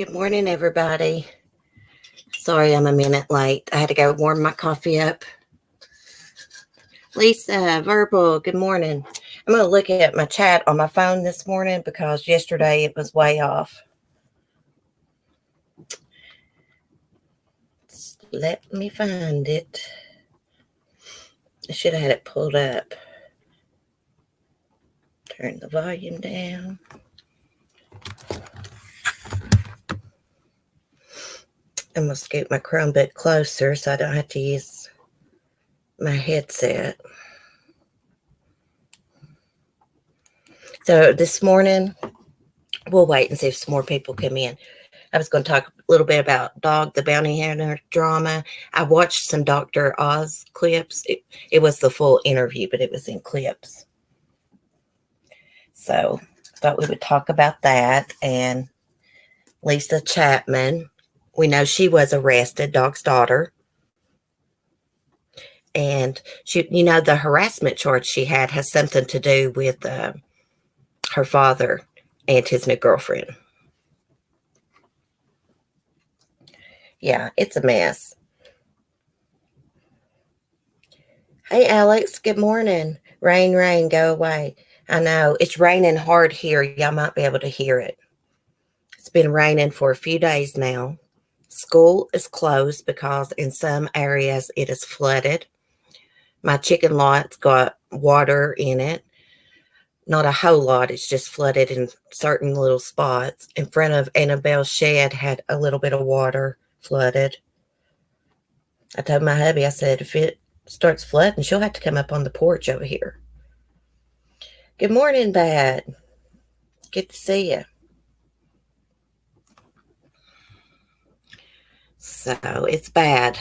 Good morning, everybody. Sorry I'm a minute late. I had to go warm my coffee up. Lisa, Verbal, good morning. I'm going to look at my chat on my phone this morning because yesterday it was way off. Let me find it. I should have had it pulled up. Turn the volume down. I'm going to scoot my Chromebook closer so I don't have to use my headset. So this morning, we'll wait and see if some more people come in. I was going to talk a little bit about Dog the Bounty Hunter drama. I watched some Dr. Oz clips. It was the full interview, but it was in clips. So I thought we would talk about that. And Lisa Chapman, we know she was arrested, Dog's daughter. And she, the harassment charge she had has something to do with her father and his new girlfriend. Yeah, it's a mess. Hey, Alex, good morning. Rain, rain, go away. I know, it's raining hard here. Y'all might be able to hear it. It's been raining for a few days now. School is closed because in some areas it is flooded. My chicken lot's got water in it. Not a whole lot. It's just flooded in certain little spots. In front of Annabelle's shed had a little bit of water flooded. I told my hubby, I said, if it starts flooding, she'll have to come up on the porch over here. Good morning, Dad. Good to see you. So it's bad.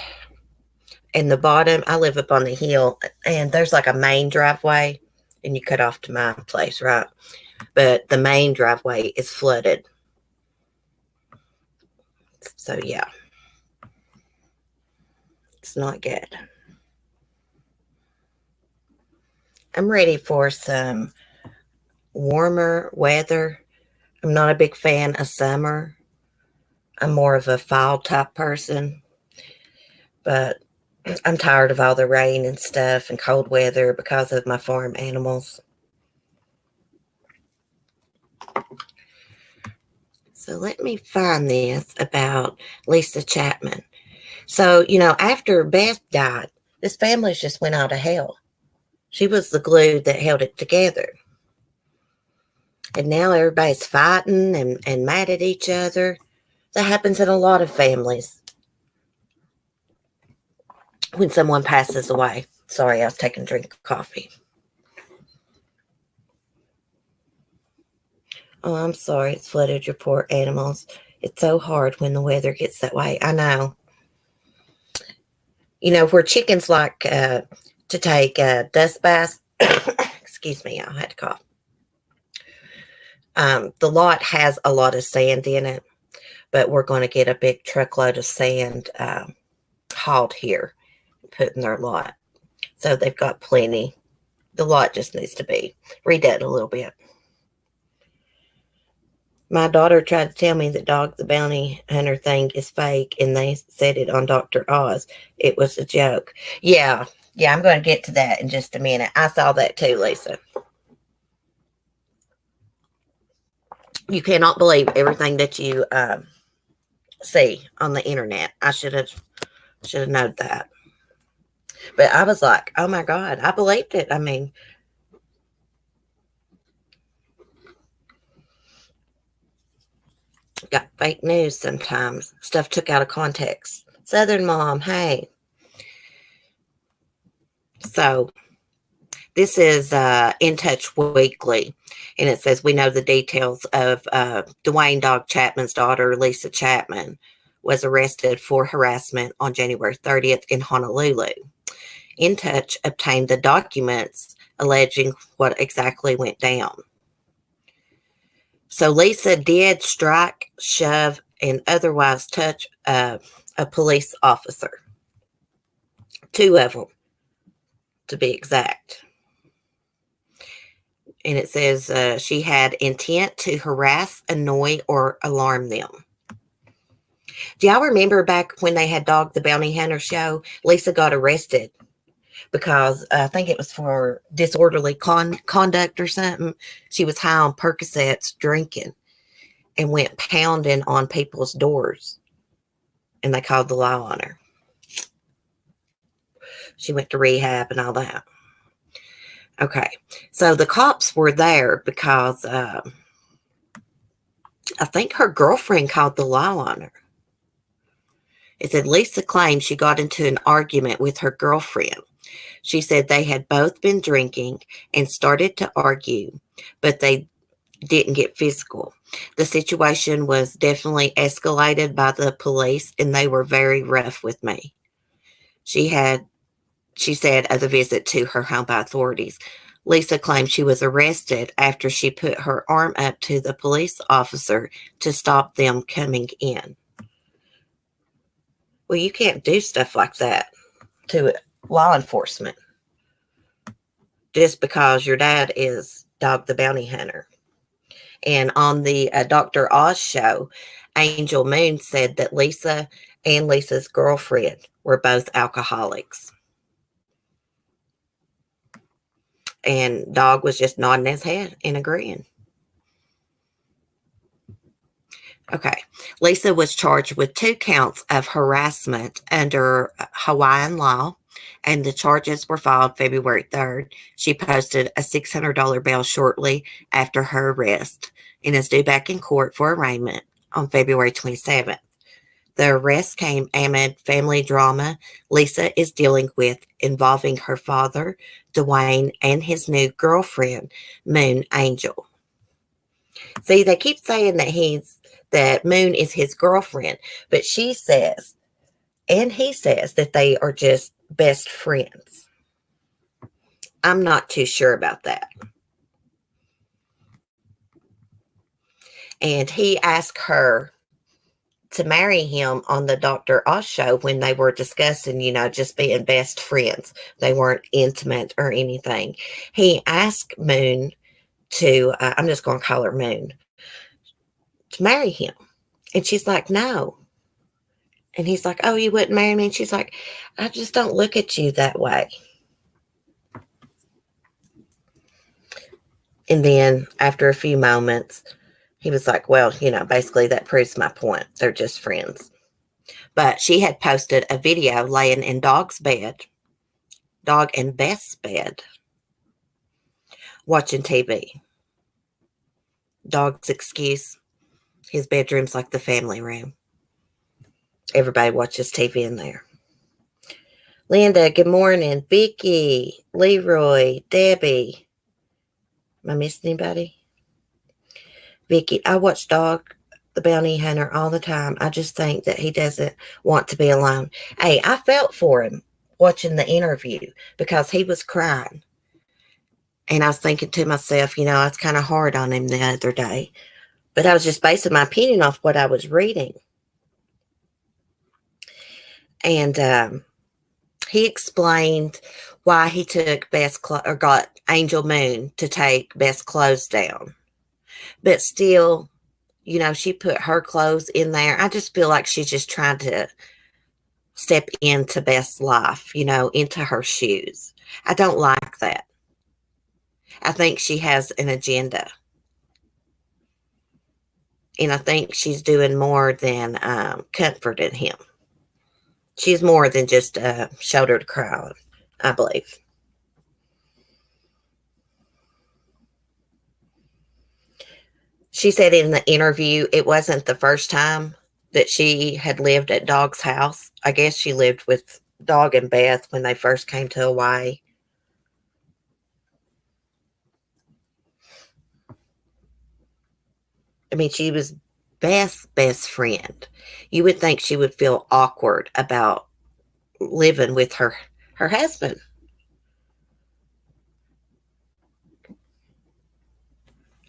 In the bottom, I live up on the hill, and there's like a main driveway, and you cut off to my place, right? But the main driveway is flooded. So, yeah. It's not good. I'm ready for some warmer weather. I'm not a big fan of summer. I'm more of a fall type person. But I'm tired of all the rain and stuff and cold weather because of my farm animals. So let me find this about Lisa Chapman. So, after Beth died, this family just went out of hell. She was the glue that held it together. And now everybody's fighting and mad at each other. That happens in a lot of families when someone passes away. Sorry, I was taking a drink of coffee. Oh, I'm sorry. It's flooded your poor animals. It's so hard when the weather gets that way. I know. Where chickens like to take dust baths. Excuse me, I had to cough. The lot has a lot of sand in it, but we're going to get a big truckload of sand hauled here, put in their lot. So they've got plenty. The lot just needs to be redone a little bit. My daughter tried to tell me that Dog the Bounty Hunter thing is fake, and they said it on Dr. Oz. It was a joke. Yeah, I'm going to get to that in just a minute. I saw that too, Lisa. You cannot believe everything that you see on the internet. I should have known that. But I was like, oh my God, I believed it. I mean, got fake news sometimes. Stuff took out of context. Southern Mom, hey. So this is In Touch Weekly, and it says, we know the details of Dwayne Dog Chapman's daughter, Lisa Chapman, was arrested for harassment on January 30th in Honolulu. In Touch obtained the documents alleging what exactly went down. So Lisa did strike, shove, and otherwise touch a police officer. 2 of them, to be exact. And it says she had intent to harass, annoy, or alarm them. Do y'all remember back when they had Dog the Bounty Hunter show? Lisa got arrested because I think it was for disorderly conduct or something. She was high on Percocets drinking and went pounding on people's doors, and they called the law on her. She went to rehab and all that. Okay, so the cops were there because I think her girlfriend called the law on her. It said Lisa claimed she got into an argument with her girlfriend. She said they had both been drinking and started to argue, but they didn't get physical. The situation was definitely escalated by the police, and they were very rough with me. She said of the visit to her home by authorities. Lisa claimed she was arrested after she put her arm up to the police officer to stop them coming in. Well, you can't do stuff like that to law enforcement just because your dad is Dog the Bounty Hunter. And on the Dr. Oz show, Angel Moon said that Lisa and Lisa's girlfriend were both alcoholics. And Dog was just nodding his head and agreeing. Okay. Lisa was charged with 2 counts of harassment under Hawaiian law, and the charges were filed February 3rd. She posted a $600 bail shortly after her arrest and is due back in court for arraignment on February 27th. The arrest came amid family drama Lisa is dealing with involving her father, Dwayne, and his new girlfriend, Moon Angel. See, they keep saying that Moon is his girlfriend, but she says, and he says that they are just best friends. I'm not too sure about that. And he asked her to marry him on the Dr. Oz show when they were discussing, just being best friends. They weren't intimate or anything. He asked Moon to, I'm just going to call her Moon, to marry him. And she's like, no. And he's like, oh, you wouldn't marry me? And she's like, I just don't look at you that way. And then after a few moments, he was like, well, basically that proves my point. They're just friends. But she had posted a video laying in Dog and Beth's bed, watching TV. Dog's excuse, his bedroom's like the family room. Everybody watches TV in there. Linda, good morning. Vicky, Leroy, Debbie. Am I missing anybody? Vicky, I watch Dog the Bounty Hunter all the time. I just think that he doesn't want to be alone. Hey, I felt for him watching the interview because he was crying. And I was thinking to myself, it's kind of hard on him the other day. But I was just basing my opinion off what I was reading. And he explained why he took got Angel Moon to take Beth's clothes down. But still, she put her clothes in there. I just feel like she's just trying to step into Beth's life, into her shoes. I don't like that. I think she has an agenda. And I think she's doing more than comforting him. She's more than just a shoulder to cry on, I believe. She said in the interview it wasn't the first time that she had lived at Dog's house. I guess she lived with Dog and Beth when they first came to Hawaii. I mean, she was Beth's best friend. You would think she would feel awkward about living with her husband.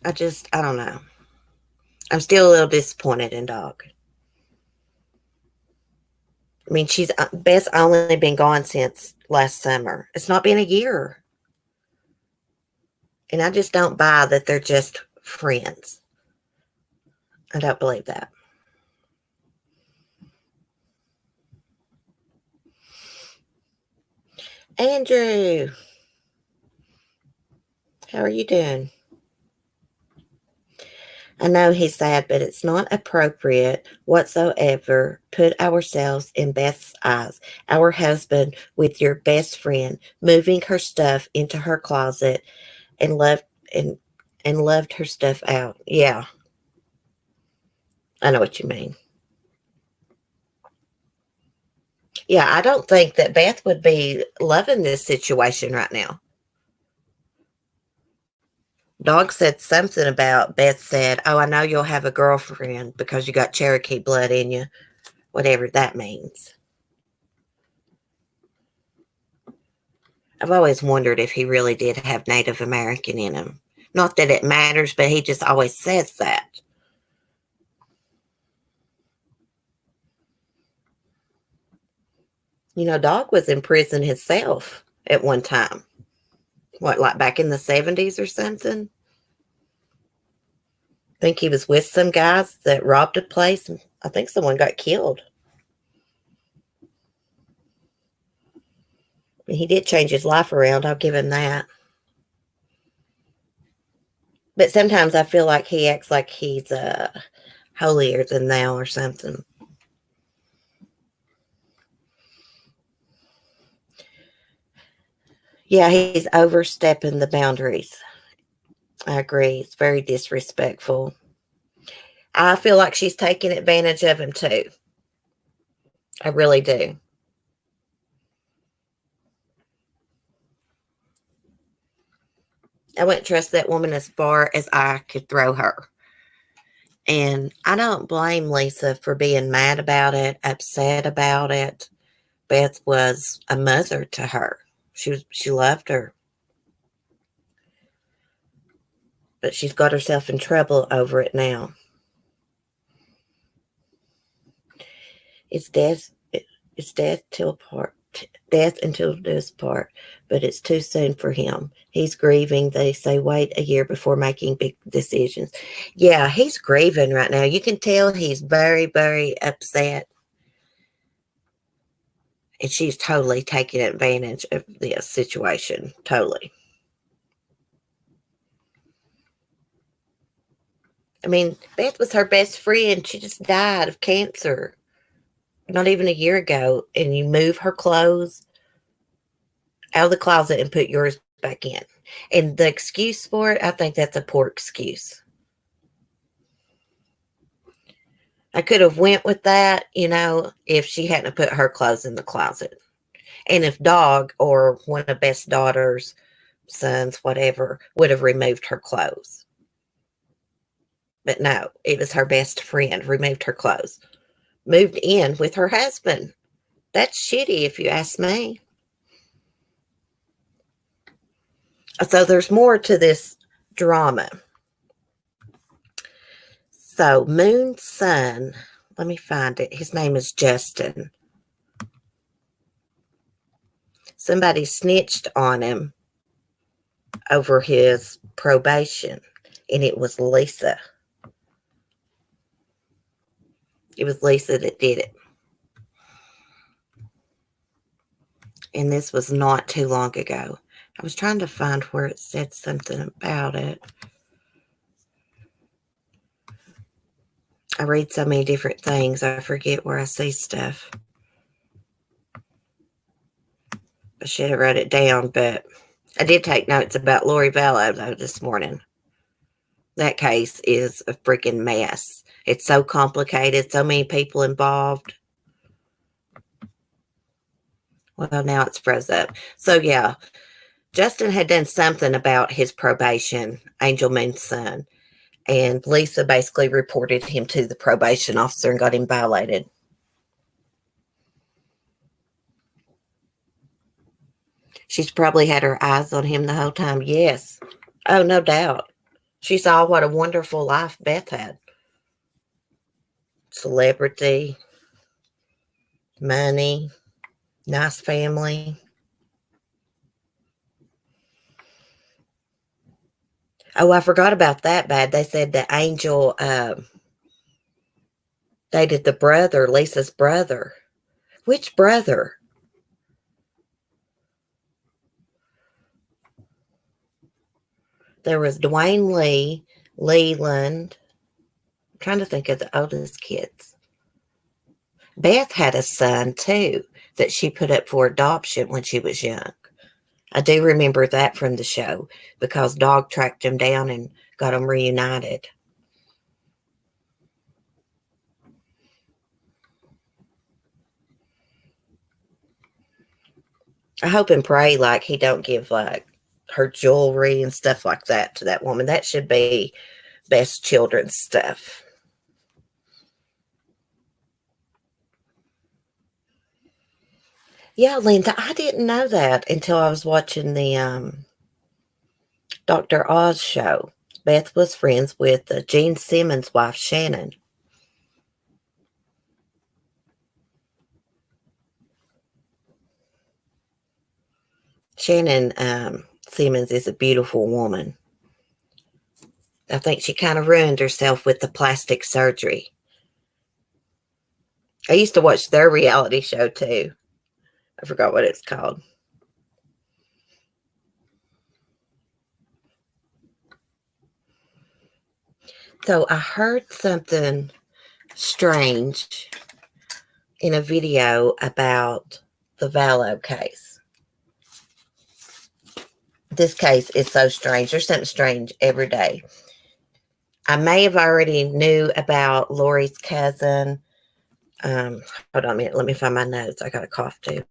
I don't know. I'm still a little disappointed in Dog. I mean, Beth's only been gone since last summer. It's not been a year. And I just don't buy that they're just friends. I don't believe that. Andrew, how are you doing? I know he's sad, but it's not appropriate whatsoever. Put ourselves in Beth's eyes. Our husband with your best friend, moving her stuff into her closet and loved and and loved her stuff out. Yeah, I know what you mean. Yeah, I don't think that Beth would be loving this situation right now. Dog said something about Beth said, "Oh, I know you'll have a girlfriend because you got Cherokee blood in you," whatever that means. I've always wondered if he really did have Native American in him. Not that it matters, but he just always says that. Dog was in prison himself at one time. What, like back in the 70s or something? I think he was with some guys that robbed a place. And I think someone got killed. He did change his life around. I'll give him that. But sometimes I feel like he acts like he's holier than thou or something. Yeah, he's overstepping the boundaries. I agree. It's very disrespectful. I feel like she's taking advantage of him too. I really do. I wouldn't trust that woman as far as I could throw her. And I don't blame Lisa for being mad about it, upset about it. Beth was a mother to her. She loved her. But she's got herself in trouble over it now. It's death. It's death till part. Death until this part, but it's too soon for him. He's grieving. They say wait a year before making big decisions. Yeah, he's grieving right now. You can tell he's very, very upset. And she's totally taking advantage of this situation. Totally. I mean, Beth was her best friend. She just died of cancer not even a year ago. And you move her clothes out of the closet and put yours back in. And the excuse for it, I think that's a poor excuse. I could have went with that, if she hadn't put her clothes in the closet. And if Dog or one of Beth's daughters, sons, whatever, would have removed her clothes. But no, it was her best friend removed her clothes. Moved in with her husband. That's shitty if you ask me. So there's more to this drama. So Moon's son, let me find it. His name is Justin. Somebody snitched on him over his probation, and it was Lisa. It was Lisa that did it. And this was not too long ago. I was trying to find where it said something about it. I read so many different things, I forget where I see stuff. I should have wrote it down, but I did take notes about Lori Vallow, though, this morning. That case is a freaking mess. It's so complicated, so many people involved. Well, now it's froze up. So, yeah, Justin had done something about his probation, Angel Moon's son, and Lisa basically reported him to the probation officer and got him violated. She's probably had her eyes on him the whole time. Yes. Oh, no doubt. She saw what a wonderful life Beth had. Celebrity, money, nice family. Oh, I forgot about that bad. They said that Angel dated the brother, Lisa's brother. Which brother? There was Dwayne Lee, Leland. I'm trying to think of the oldest kids. Beth had a son too that she put up for adoption when she was young. I do remember that from the show because Dog tracked him down and got them reunited. I hope and pray like he don't give like her jewelry and stuff like that to that woman. That should be best children's stuff. Yeah, Linda, I didn't know that until I was watching the Dr. Oz show. Beth was friends with Gene Simmons' wife, Shannon. Shannon Simmons is a beautiful woman. I think she kind of ruined herself with the plastic surgery. I used to watch their reality show too. I forgot what it's called. So I heard something strange in a video about the Vallow case. This case is so strange. There's something strange every day. I may have already knew about Lori's cousin. Hold on a minute. Let me find my notes. I got a cough too.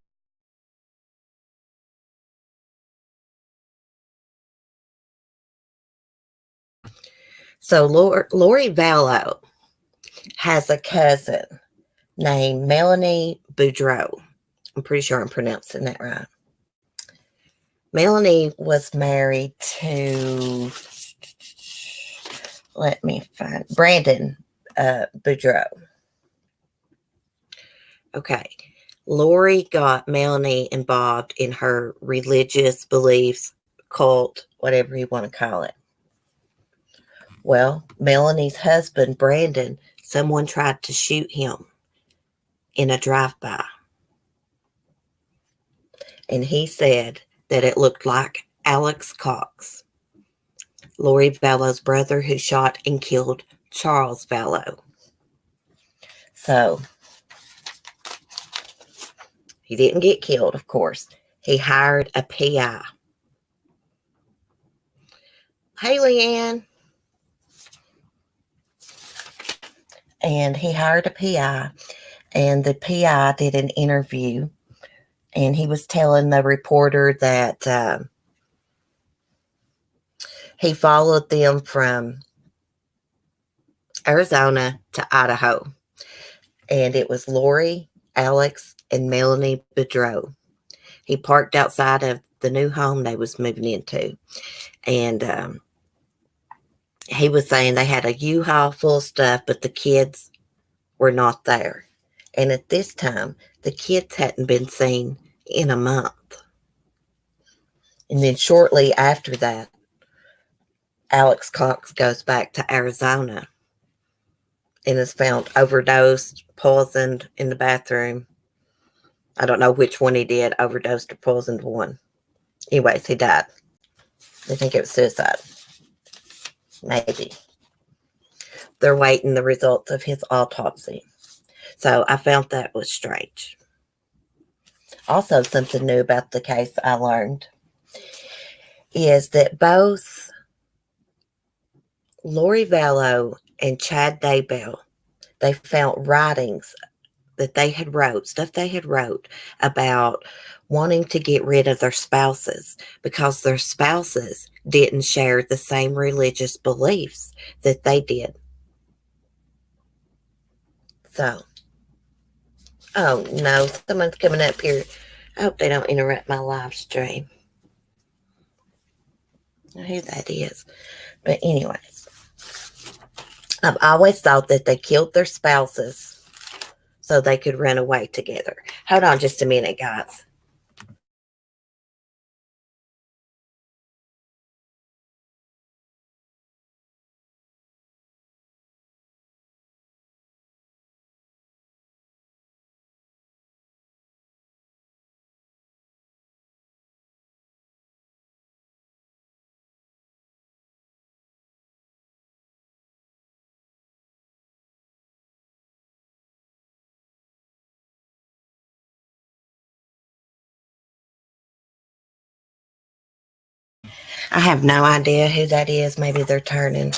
So Lori Vallow has a cousin named Melanie Boudreau. I'm pretty sure I'm pronouncing that right. Melanie was married to, let me find, Brandon Boudreau. Okay. Lori got Melanie involved in her religious beliefs, cult, whatever you want to call it. Well, Melanie's husband, Brandon, someone tried to shoot him in a drive-by. And he said that it looked like Alex Cox, Lori Vallow's brother, who shot and killed Charles Vallow. So he didn't get killed, of course. He hired a PI. Hey, Leanne. And he hired a PI, and the PI did an interview, and he was telling the reporter that he followed them from Arizona to Idaho, and it was Lori, Alex, and Melanie Boudreau. He parked outside of the new home they was moving into, and he was saying they had a U-Haul full of stuff, but the kids were not there. And at this time, the kids hadn't been seen in a month. And then shortly after that, Alex Cox goes back to Arizona and is found overdosed, poisoned in the bathroom. I don't know which one he did, overdosed or poisoned one. Anyways, he died. They think it was suicide. Maybe. They're waiting the results of his autopsy. So I found that was strange. Also, something new about the case I learned is that both Lori Vallow and Chad Daybell, they found writings that they had wrote, stuff they had wrote about wanting to get rid of their spouses because their spouses didn't share the same religious beliefs that they did. So, oh no, someone's coming up here. I hope they don't interrupt my live stream. Who that is. But anyways, I've always thought that they killed their spouses so they could run away together. Hold on just a minute, guys. I have no idea who that is. Maybe they're turning.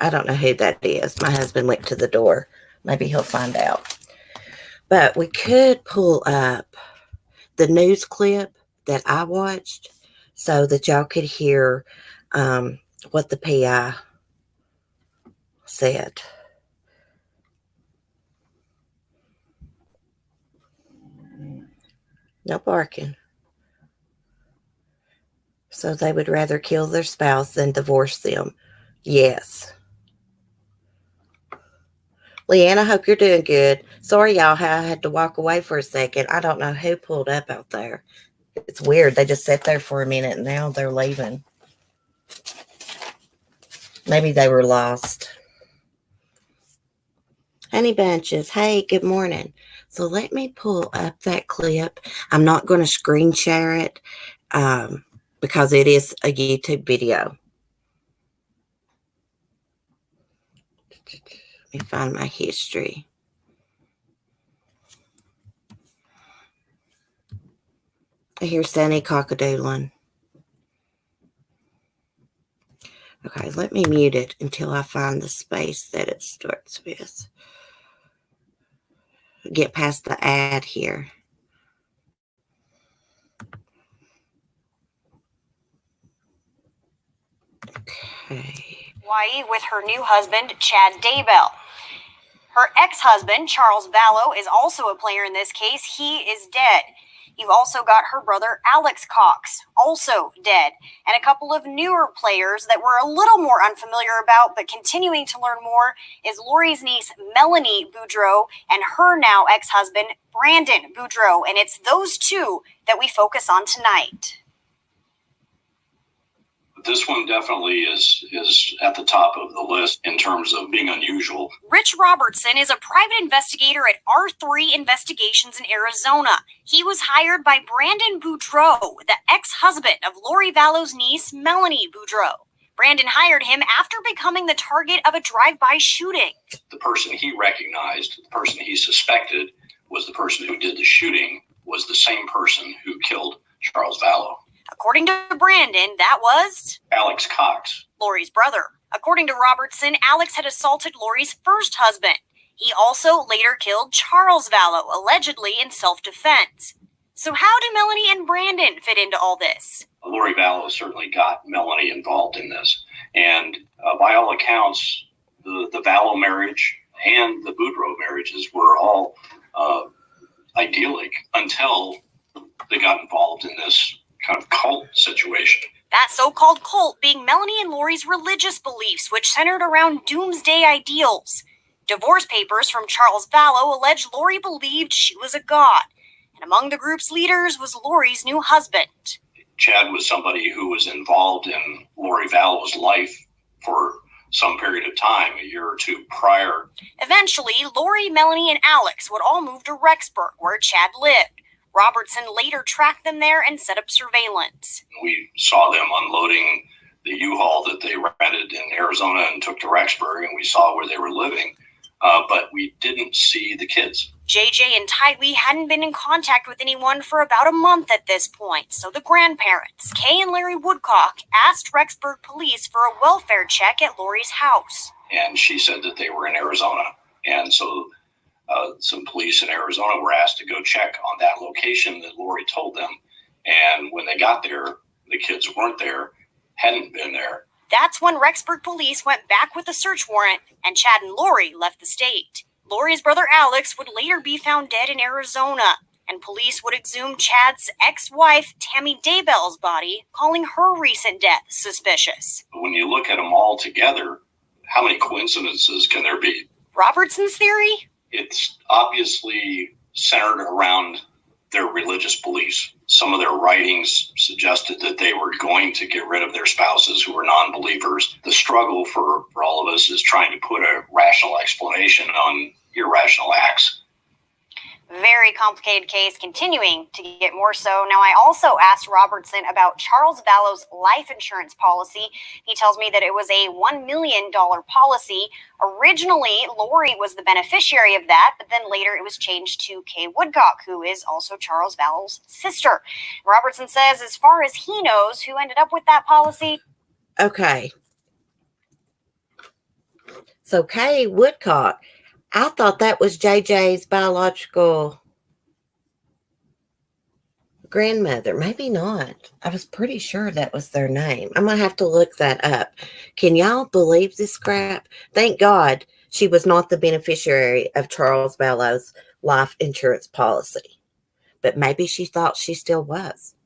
I don't know who that is. My husband went to the door. Maybe he'll find out. But we could pull up the news clip that I watched so that y'all could hear what the PI said. No barking. So they would rather kill their spouse than divorce them. Yes. Leanne, I hope you're doing good. Sorry, y'all, I had to walk away for a second. I don't know who pulled up out there. It's weird. They just sat there for a minute and now they're leaving. Maybe they were lost. Honey Bunches, hey, good morning. So let me pull up that clip. I'm not going to screen share it because it is a YouTube video. Let me find my history. I hear Sunny cockadoodling. Okay, let me mute it until I find the space that it starts with. Get past the ad here. Okay. Hawaii with her new husband, Chad Daybell. Her ex-husband, Charles Vallow, is also a player in this case. He is dead. You've also got her brother, Alex Cox, also dead, and a couple of newer players that we're a little more unfamiliar about, but continuing to learn more, is Lori's niece, Melanie Boudreau, and her now ex-husband, Brandon Boudreau, and it's those two that we focus on tonight. This one definitely is at the top of the list in terms of being unusual. Rich Robertson is a private investigator at R3 Investigations in Arizona. He was hired by Brandon Boudreau, the ex-husband of Lori Vallow's niece, Melanie Boudreau. Brandon hired him after becoming the target of a drive-by shooting. The person he recognized, the person he suspected was the person who did the shooting, was the same person who killed Charles Vallow. According to Brandon, that was Alex Cox, Lori's brother. According to Robertson, Alex had assaulted Lori's first husband. He also later killed Charles Vallow, allegedly in self-defense. So how do Melanie and Brandon fit into all this? Lori Vallow certainly got Melanie involved in this. And by all accounts, the Vallow marriage and the Boudreau marriages were all idyllic until they got involved in this kind of cult situation. That so-called cult being Melanie and Lori's religious beliefs, which centered around doomsday ideals. Divorce papers from Charles Vallow allege Lori believed she was a god, and among the group's leaders was Lori's new husband. Chad was somebody who was involved in Lori Vallow's life for some period of time, a year or two prior. Eventually, Lori, Melanie, and Alex would all move to Rexburg, where Chad lived. Robertson later tracked them there and set up surveillance. We saw them unloading the U-Haul that they rented in Arizona and took to Rexburg, and we saw where they were living, but we didn't see the kids. JJ and Tylee hadn't been in contact with anyone for about a month at this point, so the grandparents, Kay and Larry Woodcock, asked Rexburg police for a welfare check at Lori's house. And she said that they were in Arizona, and so some police in Arizona were asked to go check on that location that Lori told them. And when they got there, the kids weren't there, hadn't been there. That's when Rexburg police went back with a search warrant, and Chad and Lori left the state. Lori's brother Alex would later be found dead in Arizona, and police would exhume Chad's ex-wife Tammy Daybell's body, calling her recent death suspicious. When you look at them all together, how many coincidences can there be? Robertson's theory? It's obviously centered around their religious beliefs. Some of their writings suggested that they were going to get rid of their spouses who were non-believers. The struggle for all of us is trying to put a rational explanation on irrational acts. Very complicated case, continuing to get more so. Now, I also asked Robertson about Charles Vallow's life insurance policy. He tells me that it was a $1 million policy. Originally, Lori was the beneficiary of that, but then later it was changed to Kay Woodcock, who is also Charles Vallow's sister. Robertson says, as far as he knows, who ended up with that policy. Okay. So Kay Woodcock, I thought that was JJ's biological grandmother. Maybe not. I was pretty sure that was their name. I'm going to have to look that up. Can y'all believe this crap? Thank God she was not the beneficiary of Charles Vallow's life insurance policy. But maybe she thought she still was.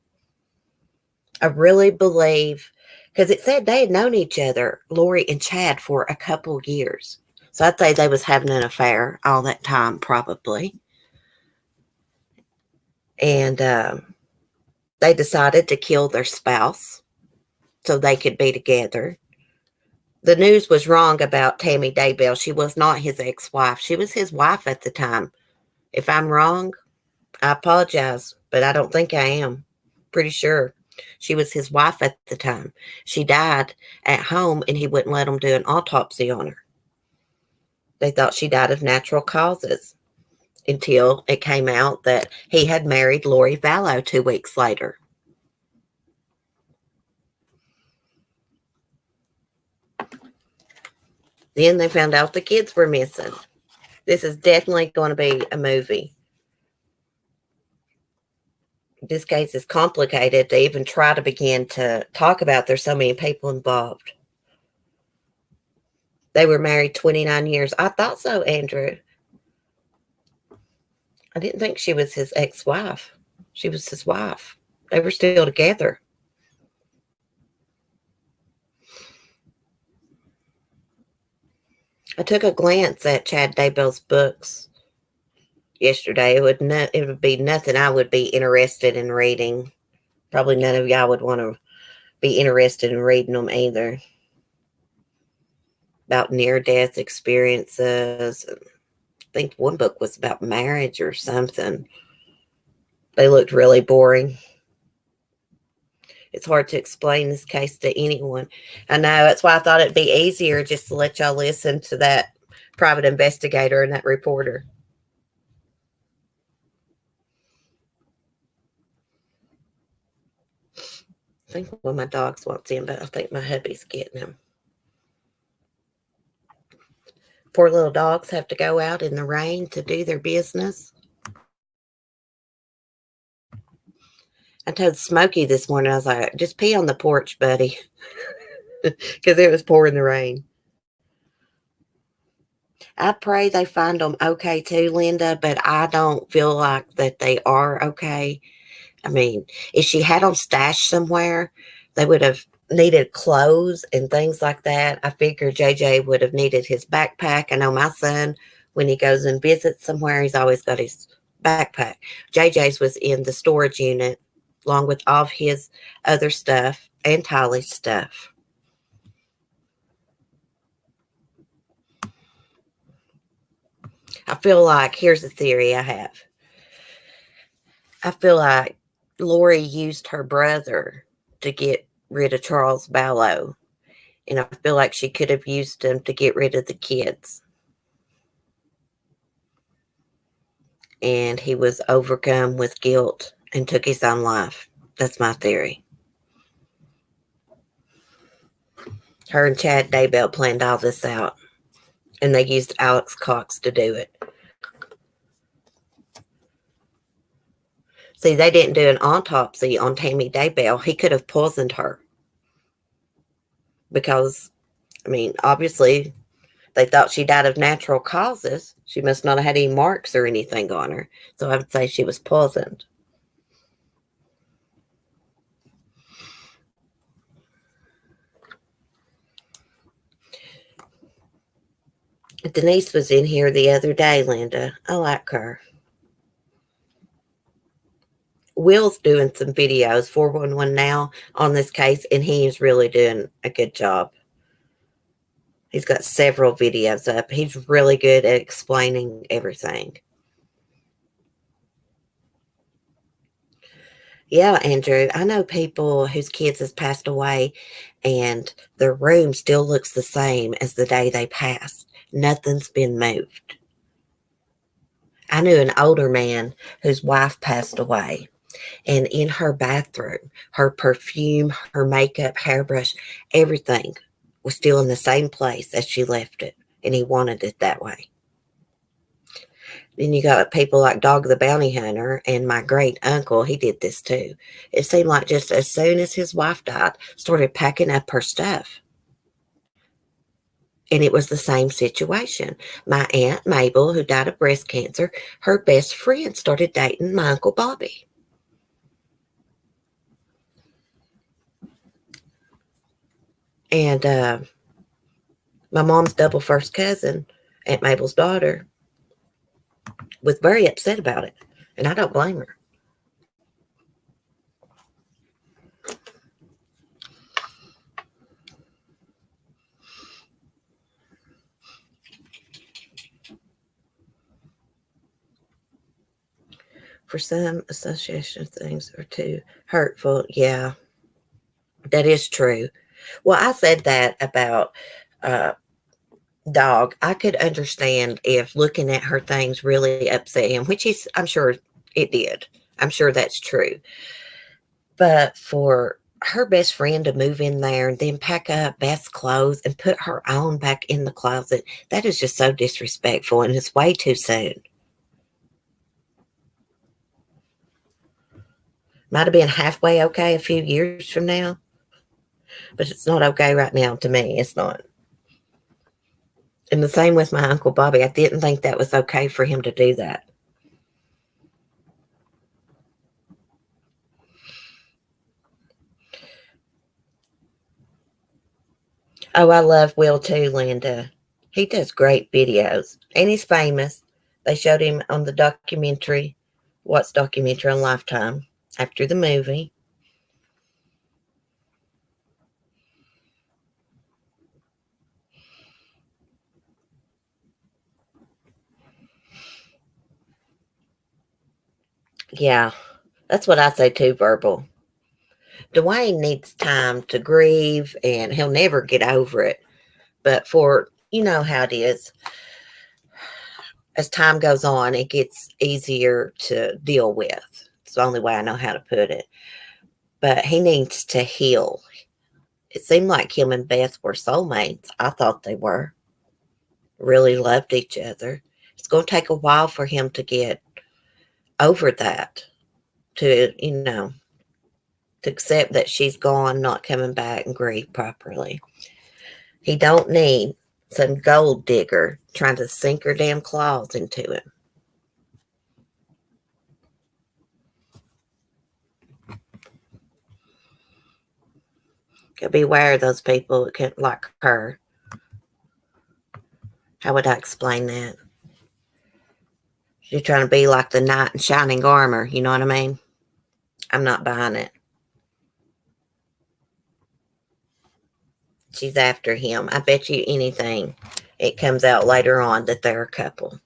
I really believe, because it said they had known each other, Lori and Chad, for a couple years. So I'd say they was having an affair all that time, probably. And they decided to kill their spouse so they could be together. The news was wrong about Tammy Daybell. She was not his ex-wife. She was his wife at the time. If I'm wrong, I apologize, but I don't think I am. Pretty sure. She was his wife at the time. She died at home, and he wouldn't let them do an autopsy on her. They thought she died of natural causes until it came out that he had married Lori Vallow 2 weeks later. Then they found out the kids were missing. This is definitely going to be a movie. This case is complicated to even try to begin to talk about. There's so many people involved. They were married 29 years. I thought so, Andrew. I didn't think she was his ex-wife. She was his wife. They were still together. I took a glance at Chad Daybell's books yesterday. It would be nothing I would be interested in reading. Probably none of y'all would want to be interested in reading them either. About near-death experiences. I think one book was about marriage or something. They looked really boring. It's hard to explain this case to anyone. I know. That's why I thought it'd be easier just to let y'all listen to that private investigator and that reporter. I think one of my dogs wants in, but I think my hubby's getting him. Poor little dogs have to go out in the rain to do their business. I told Smokey this morning, I was like, just pee on the porch, buddy. Because it was pouring the rain. I pray they find them okay too, Linda, but I don't feel like that they are okay. I mean, if she had them stashed somewhere, they would have needed clothes and things like that. I figure JJ would have needed his backpack. I know my son, when he goes and visits somewhere, he's always got his backpack. JJ's was in the storage unit along with all of his other stuff and Tylee's stuff. I feel like, here's a theory I have. I feel like Lori used her brother to get rid of Charles Vallow. And I feel like she could have used him to get rid of the kids. And he was overcome with guilt and took his own life. That's my theory. Her and Chad Daybell planned all this out. And they used Alex Cox to do it. See, they didn't do an autopsy on Tammy Daybell. He could have poisoned her. Because, I mean, obviously, they thought she died of natural causes. She must not have had any marks or anything on her. So I would say she was poisoned. Denise was in here the other day, Linda. I like her. Will's doing some videos, 411 now, on this case, and he is really doing a good job. He's got several videos up. He's really good at explaining everything. Yeah, Andrew, I know people whose kids has passed away and their room still looks the same as the day they passed. Nothing's been moved. I knew an older man whose wife passed away, and in her bathroom, her perfume, her makeup, hairbrush, everything was still in the same place as she left it, and he wanted it that way. Then you got people like Dog the Bounty Hunter, and my great uncle, he did this too. It seemed like just as soon as his wife died, started packing up her stuff. And it was the same situation. My Aunt Mabel, who died of breast cancer, her best friend started dating my Uncle Bobby. And my mom's double first cousin, Aunt Mabel's daughter, was very upset about it. And I don't blame her. For some, association things are too hurtful. Yeah, that is true. Well, I said that about uh, Dog. I could understand if looking at her things really upset him, which I'm sure it did. I'm sure that's true. But for her best friend to move in there and then pack up Beth's clothes and put her own back in the closet, that is just so disrespectful and it's way too soon. Might have been halfway okay a few years from now, but it's not okay right now to me. It's not. And the same with my Uncle Bobby. I didn't think that was okay for him to do that. Oh, I love Will too, Linda. He does great videos and he's famous. They showed him on the documentary, What's documentary on Lifetime, after the movie. Yeah, that's what I say too, Verbal. Dwayne needs time to grieve and he'll never get over it. But you know how it is. As time goes on, it gets easier to deal with. It's the only way I know how to put it. But he needs to heal. It seemed like him and Beth were soulmates. I thought they were. Really loved each other. It's going to take a while for him to get over that, to, to accept that she's gone, not coming back, and grieve properly. He don't need some gold digger trying to sink her damn claws into him. Beware of those people that can, like her. How would I explain that? She's trying to be like the knight in shining armor. You know what I mean? I'm not buying it. She's after him. I bet you anything it comes out later on that they're a couple.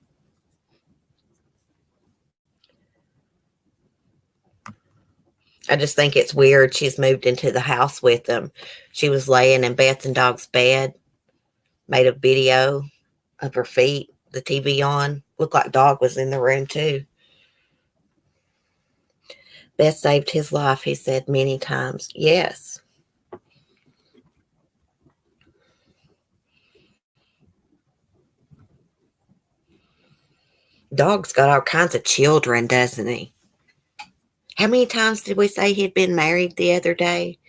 I just think it's weird she's moved into the house with them. She was laying in Beth and Dog's bed, made a video of her feet, the TV on. Looked like Dog was in the room too. Beth saved his life, he said many times. Yes. Dog's got all kinds of children, doesn't he? How many times did we say he'd been married the other day?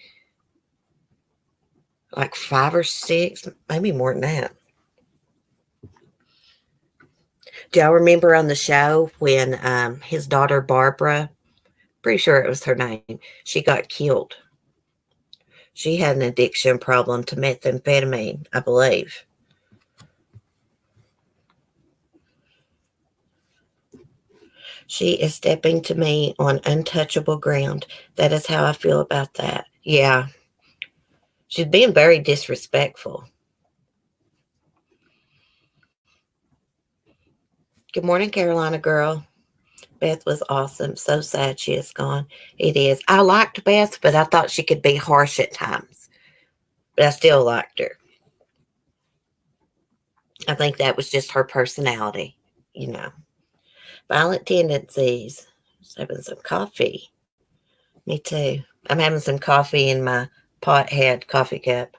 Like 5 or 6, maybe more than that. Do y'all remember on the show when his daughter Barbara, pretty sure it was her name, she got killed? She had an addiction problem to methamphetamine, I believe. She is stepping to me on untouchable ground. That is how I feel about that. Yeah. She's being very disrespectful. Good morning, Carolina girl. Beth was awesome. So sad she is gone. It is. I liked Beth, but I thought she could be harsh at times. But I still liked her. I think that was just her personality, you know. Violent tendencies. Just having some coffee. Me too. I'm having some coffee in my pothead coffee cup.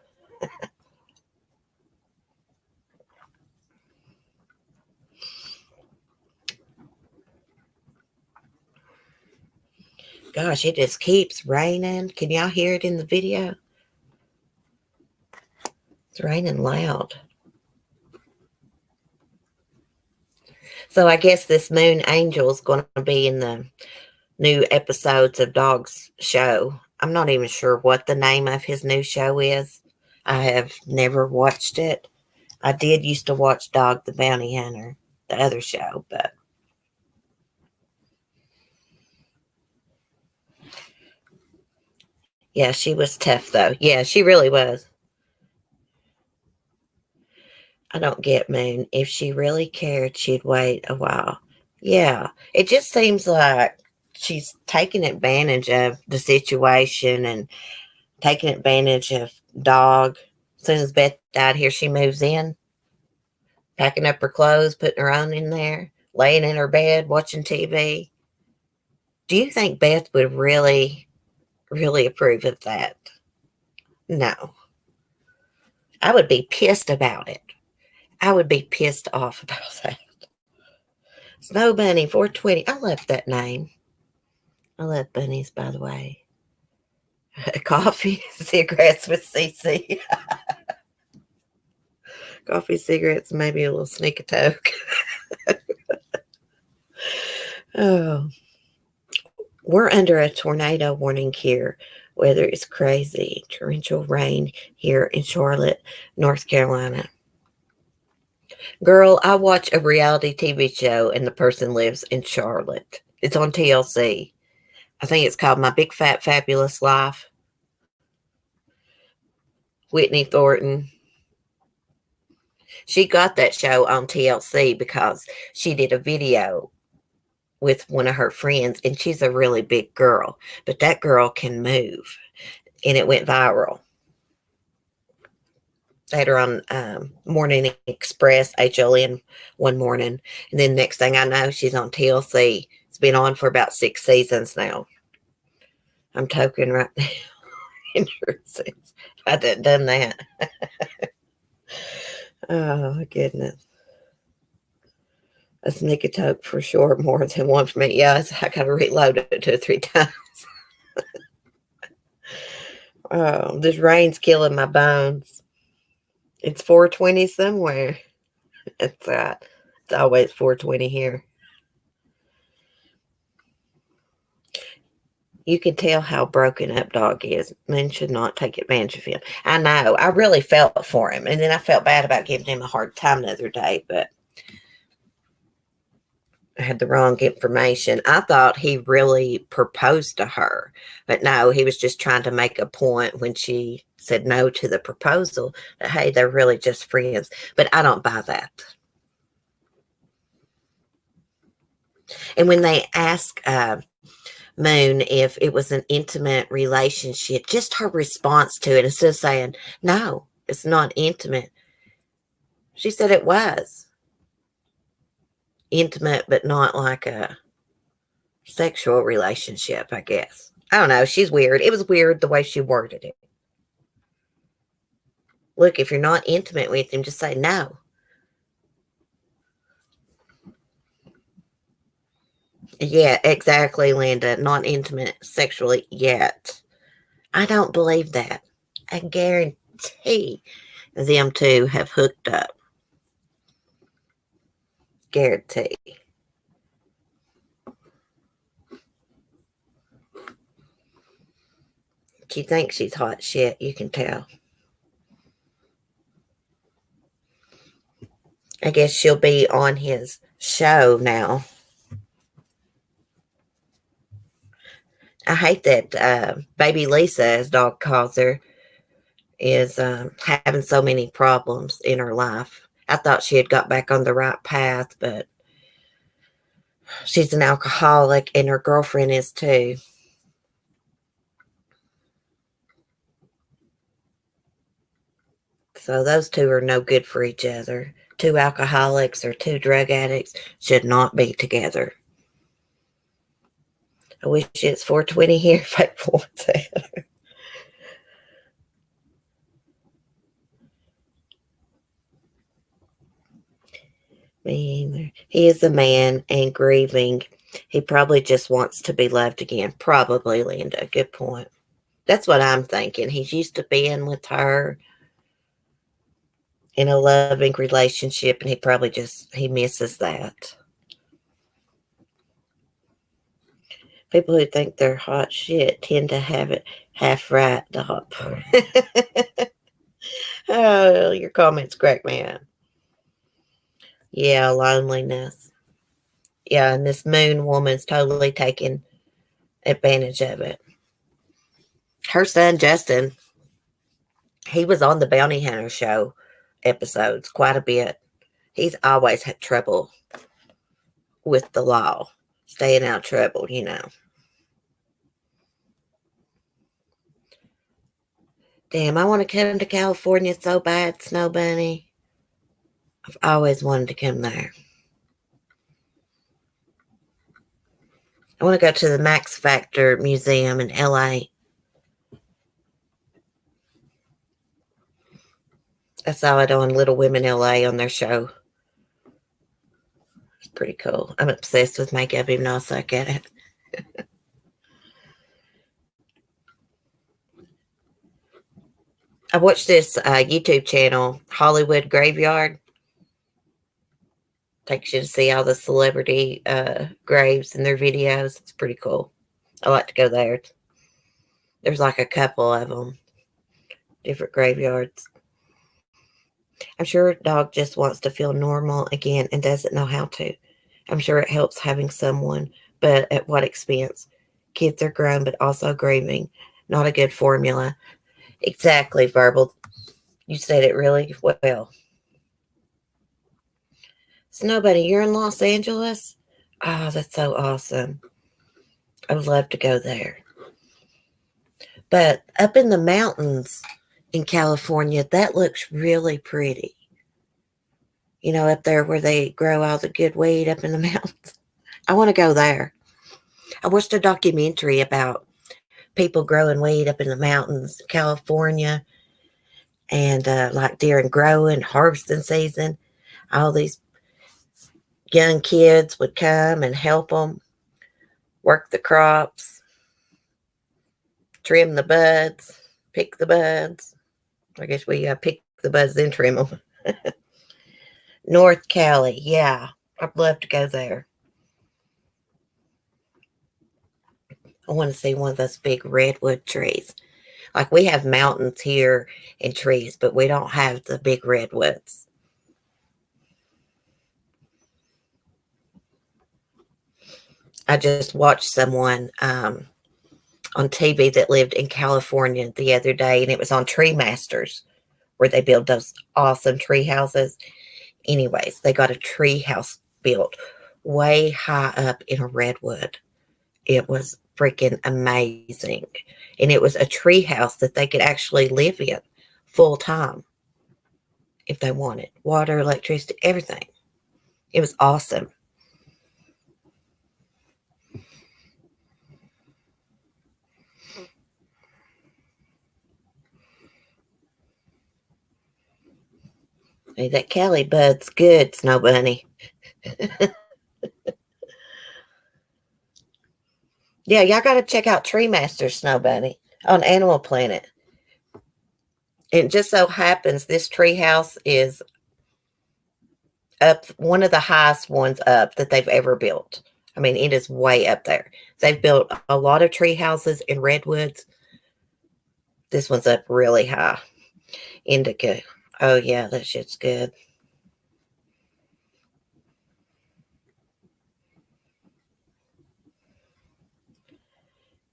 Gosh, it just keeps raining. Can y'all hear it in the video? It's raining loud. So I guess this Moon Angel is going to be in the new episodes of Dog's show. I'm not even sure what the name of his new show is. I have never watched it. I did used to watch Dog the Bounty Hunter, the other show, but yeah, she was tough though. Yeah, she really was. I don't get Moon. If she really cared, she'd wait a while. Yeah, it just seems like she's taking advantage of the situation and taking advantage of Dog. As soon as Beth died, here she moves in, packing up her clothes, putting her own in there, laying in her bed, watching TV. Do you think Beth would really, really approve of that? No. I would be pissed about it. I would be pissed off about that. Snow Bunny 420. I love that name. I love bunnies, by the way. Coffee, cigarettes with CC. Coffee, cigarettes, maybe a little sneak a toke. Oh, we're under a tornado warning here. Weather is crazy. Torrential rain here in Charlotte, North Carolina. Girl, I watch a reality TV show and the person lives in Charlotte. It's on TLC. I think it's called My Big Fat Fabulous Life. Whitney Thornton. She got that show on TLC because she did a video with one of her friends, and she's a really big girl, but that girl can move, and it went viral. They had her on Morning Express, HLN, one morning, and then next thing I know, she's on TLC. It's been on for about 6 seasons now. I'm token right now. I didn't done that. Oh, goodness. A sneak a toke for sure, more than one for me. Yeah, I got to reload it 2 or 3 times. Oh, this rain's killing my bones. It's 420 somewhere. It's always 420 here. You can tell how broken up Dog is. Men should not take advantage of him. I know. I really felt for him. And then I felt bad about giving him a hard time the other day, but I had the wrong information. I thought he really proposed to her. But no, he was just trying to make a point when she said no to the proposal that, hey, they're really just friends. But I don't buy that. And when they ask Moon if it was an intimate relationship, just her response to it, instead of saying, no, it's not intimate, she said it was intimate, but not like a sexual relationship, I guess. I don't know. She's weird. It was weird the way she worded it. Look, if you're not intimate with him, just say no. Yeah, exactly, Linda. Not intimate sexually yet. I don't believe that. I guarantee them two have hooked up. Guarantee. She thinks she's hot shit. You can tell. I guess she'll be on his show now. I hate that baby Lisa, as Dog calls her, is having so many problems in her life. I thought she had got back on the right path, but She's an alcoholic, and her girlfriend is too. So those two are no good for each other. Two alcoholics or two drug addicts should not be together. I wish it's 420 here if I want that. Me either. He is a man and grieving. He probably just wants to be loved again. Probably, Linda. Good point. That's what I'm thinking. He's used to being with her in a loving relationship, and he misses that. People who think they're hot shit tend to have it half right, Doc. Oh, your comments crack me up. Yeah, loneliness. Yeah, and this moon woman's totally taking advantage of it. Her son, Justin, he was on the Bounty Hunter show episodes quite a bit. He's always had trouble with the law, staying out of trouble, you know. Damn, I want to come to California so bad, Snow Bunny. I've always wanted to come there. I want to go to the Max Factor Museum in LA. I saw it on Little Women LA on their show. It's pretty cool. I'm obsessed with makeup, even though I suck at it. I watched this YouTube channel, Hollywood Graveyard. Takes you to see all the celebrity graves and their videos. It's pretty cool. I like to go there. There's like a couple of them, different graveyards. I'm sure dog just wants to feel normal again and doesn't know how to. I'm sure it helps having someone, but at what expense? Kids are grown, but also grieving. Not a good formula. Exactly, Verbal. You said it really well. Snow Bunny, you're in Los Angeles? Oh, that's so awesome. I would love to go there. But up in the mountains in California, that looks really pretty. You know, up there where they grow all the good weed up in the mountains. I want to go there. I watched a documentary about people growing weed up in the mountains, California, and like during growing, harvesting season, all these young kids would come and help them work the crops, trim the buds, pick the buds. I guess we pick the buds, then trim them. North Cali, yeah. I'd love to go there. I want to see one of those big redwood trees. Like we have mountains here and trees, but we don't have the big redwoods. I just watched someone on TV that lived in California the other day, and it was on Tree Masters, where they build those awesome tree houses. Anyways, they got a tree house built way high up in a redwood. It was freaking amazing. And it was a tree house that they could actually live in full time if they wanted. Water, electricity, everything. It was awesome. Hey, that Cali bud's good, Snow Bunny. Yeah, y'all got to check out Tree Master Snow Bunny on Animal Planet. It just so happens this tree house is up, one of the highest ones up that they've ever built. I mean, it is way up there. They've built a lot of tree houses in redwoods. This one's up really high. Indica. Oh, yeah, that shit's good.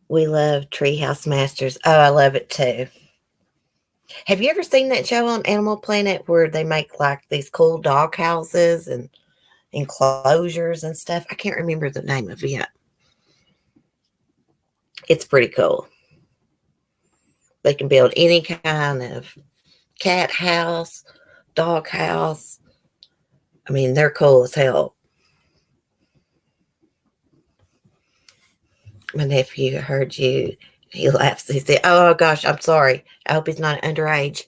We love Treehouse Masters. Oh, I love it too. Have you ever seen that show on Animal Planet where they make like these cool dog houses and enclosures and stuff. I can't remember the name of it. It's pretty cool. They can build any kind of cat house, dog house. I mean, they're cool as hell. My nephew heard you. He laughs. He said, "Oh gosh, I'm sorry. I hope he's not underage."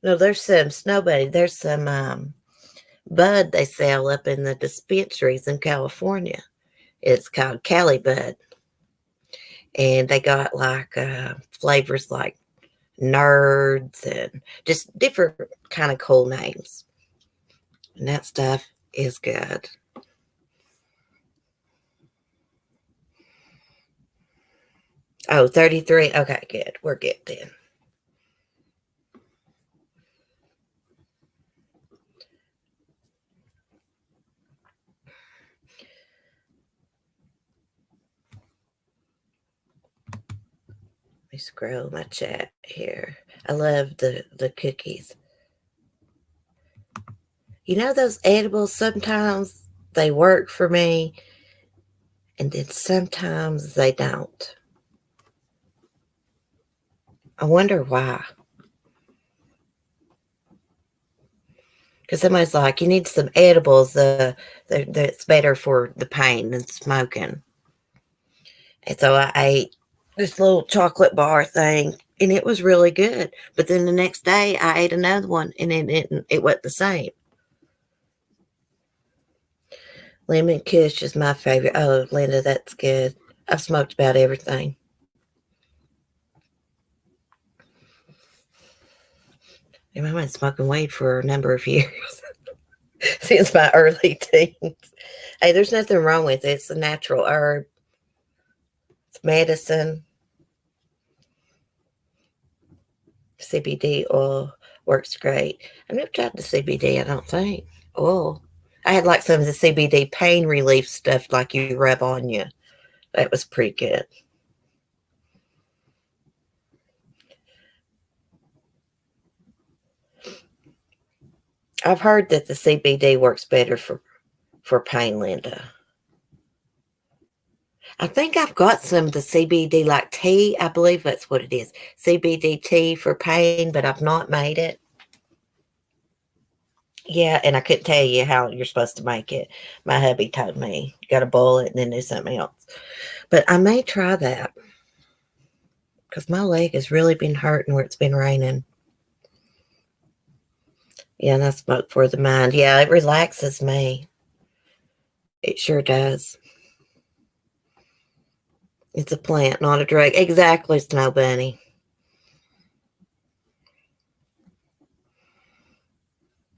No, there's some snow bunny. There's some bud they sell up in the dispensaries in California. It's called Cali Bud, and they got like flavors like nerds and just different kind of cool names. And that stuff is good. Oh, 33. Okay, good. We're good then. Let me scroll my chat here. I love the cookies. You know those edibles, sometimes they work for me, and then sometimes they don't. I wonder why. Because somebody's like, you need some edibles that's better for the pain than smoking. And so I ate this little chocolate bar thing, and it was really good. But then the next day, I ate another one, and it wasn't the same. Lemon Kush is my favorite. Oh, Linda, that's good. I've smoked about everything. And I've been smoking weed for a number of years, since my early teens. Hey, there's nothing wrong with it. It's a natural herb. It's medicine. CBD oil works great. I've never tried the CBD, I don't think. Oil. I had like some of the CBD pain relief stuff like you rub on you. That was pretty good. I've heard that the CBD works better for pain, Linda. I think I've got some of the CBD like tea. I believe that's what it is. CBD tea for pain, but I've not made it. Yeah, and I couldn't tell you how you're supposed to make it. My hubby told me you got to boil it and then do something else. But I may try that because my leg has really been hurting where it's been raining. Yeah, and I smoke for the mind. Yeah, it relaxes me. It sure does. It's a plant, not a drug. Exactly, Snow Bunny.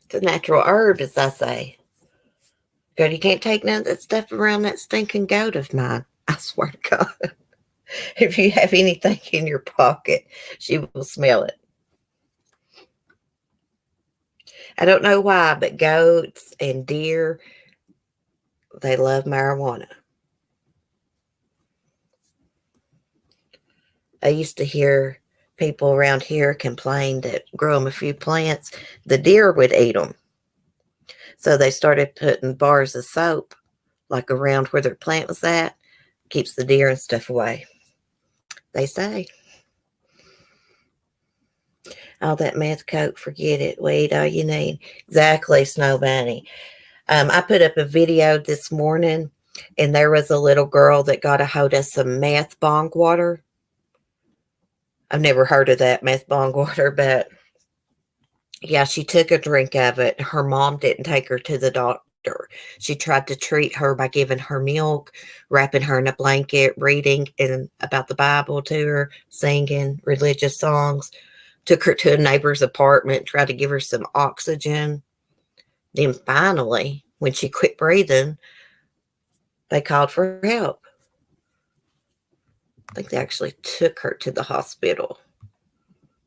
It's a natural herb, as I say. God, you can't take none of that stuff around that stinking goat of mine. I swear to God. If you have anything in your pocket, she will smell it. I don't know why, but goats and deer, they love marijuana. I used to hear people around here complain that grow them a few plants, the deer would eat them. So they started putting bars of soap like around where their plant was at, keeps the deer and stuff away. They say. All that meth coke, forget it. Weed, all you need. Exactly, Snow Bunny. I put up a video this morning, and there was a little girl that got a hold of some meth bong water. I've never heard of that meth bong water, but yeah, she took a drink of it. Her mom didn't take her to the doctor. She tried to treat her by giving her milk, wrapping her in a blanket, reading about the Bible to her, singing religious songs. Took her to a neighbor's apartment, tried to give her some oxygen. Then finally, when she quit breathing, they called for help. I think they actually took her to the hospital.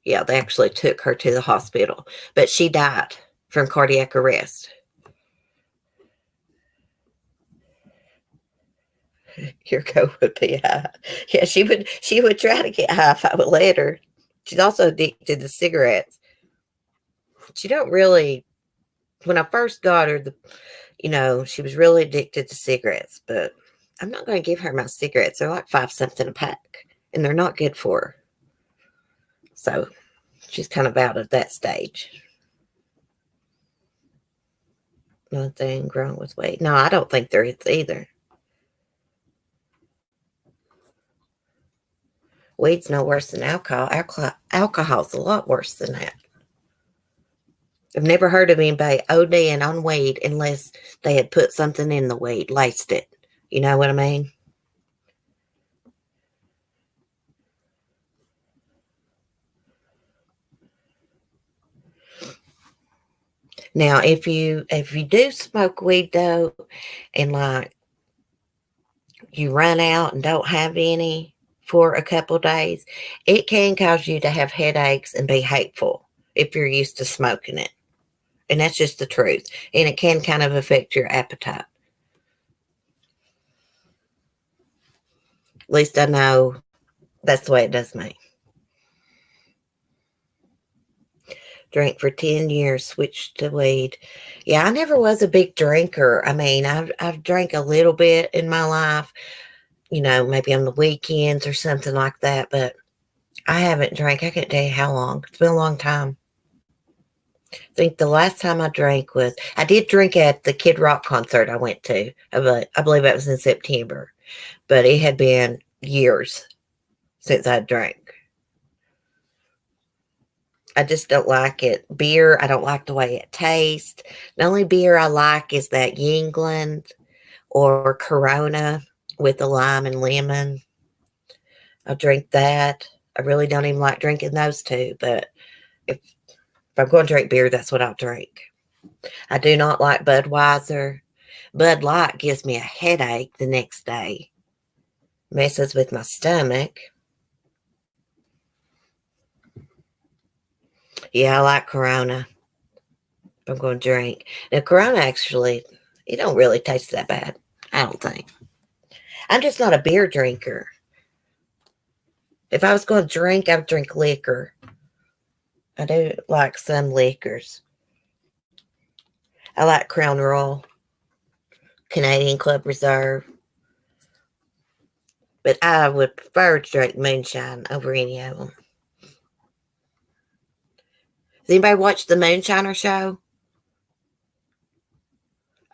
Yeah, they actually took her to the hospital. But she died from cardiac arrest. Your goat would be high. Yeah, she would try to get high if I would let her. She's also addicted to cigarettes. She don't really, when I first got her, she was really addicted to cigarettes, but I'm not going to give her my cigarettes. They're like 5 something a pack, and they're not good for her. So she's kind of out of that stage. Nothing wrong with weight. No, I don't think there is either. Weed's no worse than alcohol. Alcohol's a lot worse than that. I've never heard of anybody ODing on weed unless they had put something in the weed, laced it. You know what I mean? Now, if you do smoke weed though, and like you run out and don't have any for a couple days, it can cause you to have headaches and be hateful if you're used to smoking it. And that's just the truth. And it can kind of affect your appetite. At least I know that's the way it does me. Drank for 10 years, switched to weed. Yeah, I never was a big drinker. I mean, I've drank a little bit in my life, maybe on the weekends or something like that, but I haven't drank. I can't tell you how long. It's been a long time. I think the last time I drank I did drink at the Kid Rock concert I went to. I believe that was in September, but it had been years since I drank. I just don't like it. Beer, I don't like the way it tastes. The only beer I like is that Yingling or Corona with the lime and lemon. I'll drink that. I really don't even like drinking those two, but if I'm going to drink beer, that's what I'll drink. I do not like Budweiser. Bud Light gives me a headache the next day. Messes with my stomach. Yeah, I like Corona. If I'm going to drink. Now, Corona actually, it don't really taste that bad. I don't think. I'm just not a beer drinker. If I was going to drink, I would drink liquor. I do like some liquors. I like Crown Royal, Canadian Club Reserve. But I would prefer to drink moonshine over any of them. Does anybody watch the Moonshiner show?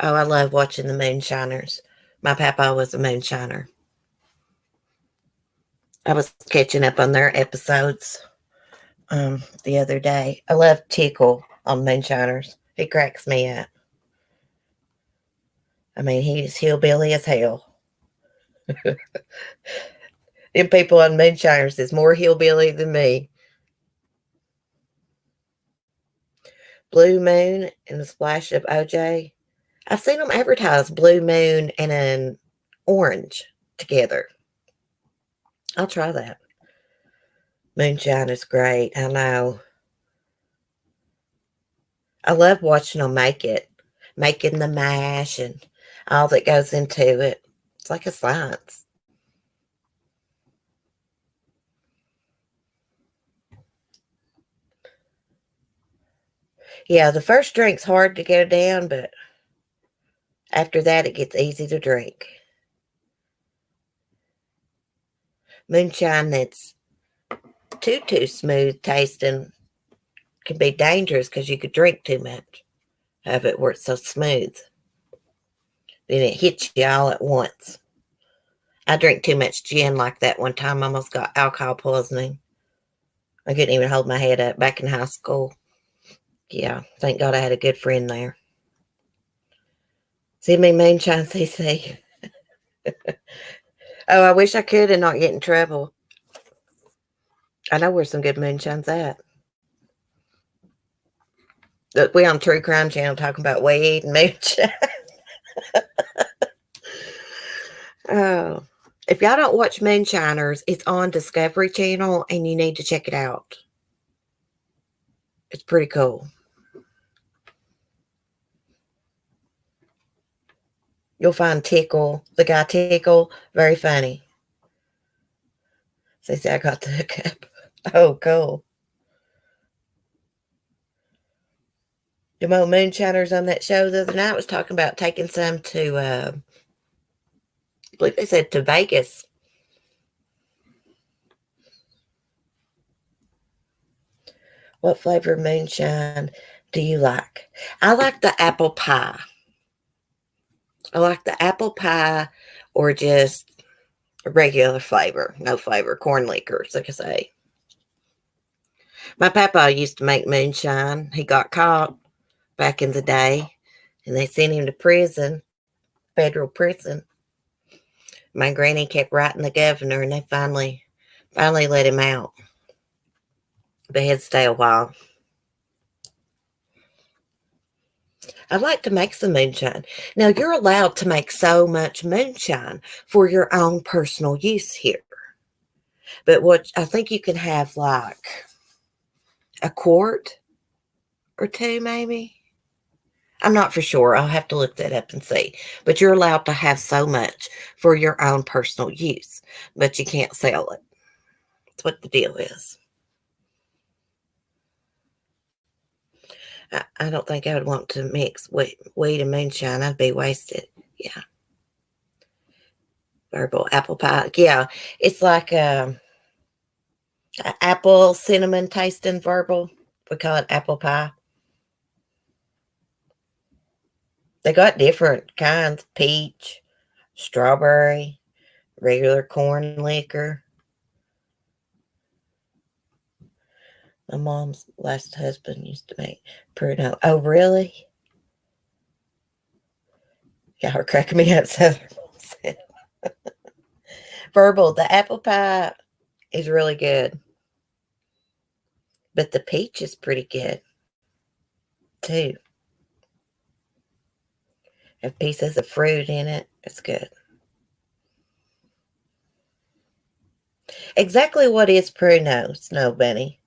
Oh, I love watching the Moonshiners. My papa was a moonshiner. I was catching up on their episodes the other day. I love Tickle on Moonshiners. He cracks me up. I mean, he's hillbilly as hell. Them people on Moonshiners is more hillbilly than me. Blue Moon and a splash of OJ. I've seen them advertise Blue Moon and an orange together. I'll try that. Moonshine is great. I know. I love watching them make it. Making the mash and all that goes into it. It's like a science. Yeah, the first drink's hard to go down, but after that, it gets easy to drink. Moonshine that's too smooth tasting can be dangerous because you could drink too much of it where it's so smooth. Then it hits you all at once. I drank too much gin like that one time. I almost got alcohol poisoning. I couldn't even hold my head up back in high school. Yeah, thank God I had a good friend there. See me moonshine CC. Oh, I wish I could and not get in trouble. I know where some good moonshine's at. Look, we on True Crime Channel talking about weed and moonshine. Oh, if y'all don't watch Moonshiners, it's on Discovery Channel and you need to check it out. It's pretty cool. You'll find Tickle, the guy Tickle, very funny. So I got the hookup. Oh, cool. The old moonshiners on that show the other night was talking about taking some to, I believe they said to Vegas. What flavor moonshine do you like? I like the apple pie. I like the apple pie or just a regular flavor, no flavor, corn liquors, like I say. My papa used to make moonshine. He got caught back in the day and they sent him to prison, federal prison. My granny kept writing the governor and they finally let him out. But he had to stay a while. I'd like to make some moonshine. Now, you're allowed to make so much moonshine for your own personal use here. But what I think you can have like a quart or two, maybe. I'm not for sure. I'll have to look that up and see. But you're allowed to have so much for your own personal use, but you can't sell it. That's what the deal is. I don't think I would want to mix weed and moonshine. I'd be wasted. Yeah. Verbal apple pie. Yeah. It's like apple cinnamon tasting verbal. We call it apple pie. They got different kinds: peach, strawberry, regular corn liquor. My mom's last husband used to make Pruno. Oh, really? Y'all are cracking me up. Southern Verbal, the apple pie is really good, but the peach is pretty good too. Have pieces of fruit in it. It's good. Exactly what is Pruno, Snow Bunny?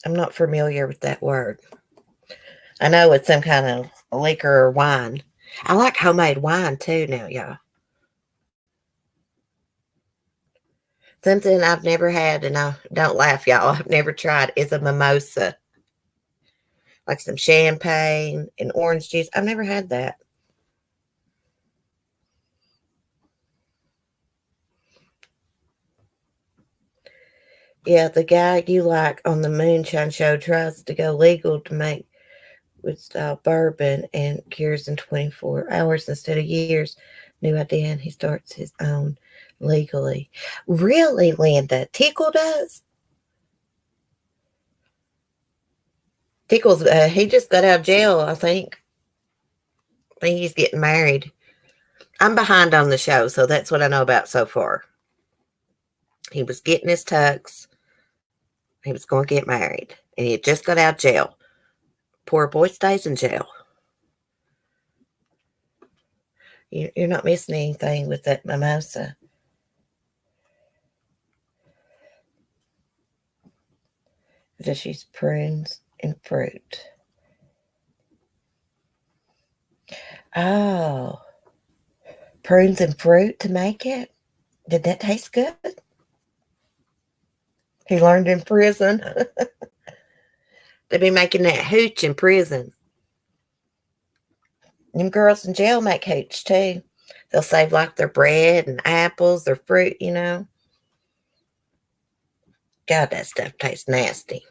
I'm not familiar with that word. I know it's some kind of liquor or wine. I like homemade wine too now, y'all. Something I've never had, and I don't laugh, y'all, I've never tried, is a mimosa. Like some champagne and orange juice. I've never had that. Yeah, the guy you like on the Moonshine Show tries to go legal to make wood style bourbon and cures in 24 hours instead of years. New idea, and he starts his own legally. Really, Linda? Tickle does? Tickle's, he just got out of jail, I think. I think he's getting married. I'm behind on the show, so that's what I know about so far. He was getting his tux. He was going to get married, and he had just got out of jail. Poor boy stays in jail. You're not missing anything with that mimosa. Just use prunes and fruit. Oh, prunes and fruit to make it? Did that taste good? He learned in prison. They be making that hooch in prison. Them girls in jail make hooch too. They'll save like their bread and apples, their fruit, you know. God, that stuff tastes nasty.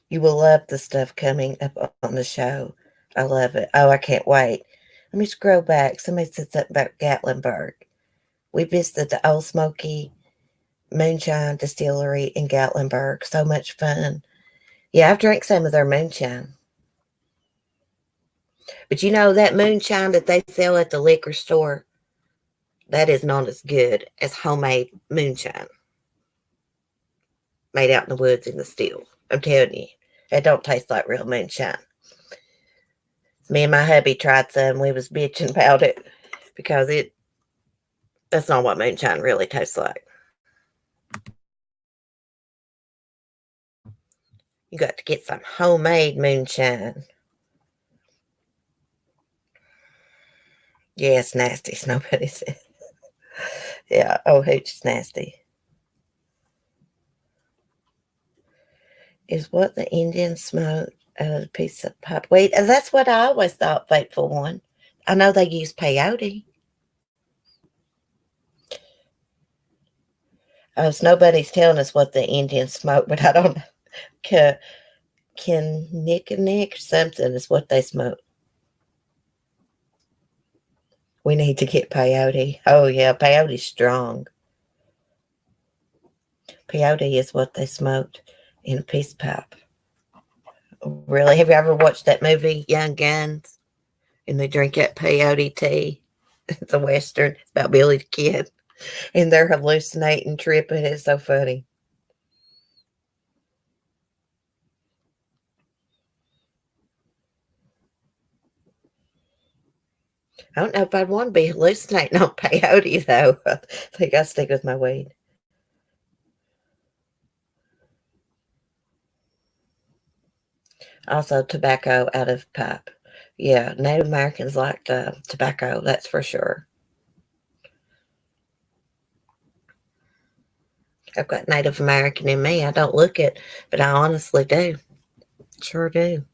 You will love the stuff coming up on the show. I love it. Oh, I can't wait. Let me scroll back. Somebody said something about Gatlinburg. We visited the Old Smoky Moonshine Distillery in Gatlinburg. So much fun. Yeah, I've drank some of their moonshine. But you know, that moonshine that they sell at the liquor store, that is not as good as homemade moonshine made out in the woods in the still. I'm telling you, it don't taste like real moonshine. Me and my hubby tried some. We was bitching about it because that's not what moonshine really tastes like. You got to get some homemade moonshine. Yeah, it's nasty. Nobody said. Yeah. Oh, hooch is nasty. Is what the Indians smoked out of a piece of pipe. Wait, that's what I always thought, Faithful One. I know they use peyote. So nobody's telling us what the Indians smoke, but I don't know. Can Nick something is what they smoke. We need to get peyote. Oh yeah, peyote's strong. Peyote is what they smoked in a peace pipe. Really? Have you ever watched that movie, Young Guns? And they drink that peyote tea. It's a western. It's about Billy the Kid, and they're hallucinating, tripping. It's so funny. I don't know if I'd want to be hallucinating on peyote though. I think I'll stick with my weed. Also, tobacco out of pipe. Yeah, Native Americans like tobacco, that's for sure. I've got Native American in me. I don't look it, but I honestly do. Sure do.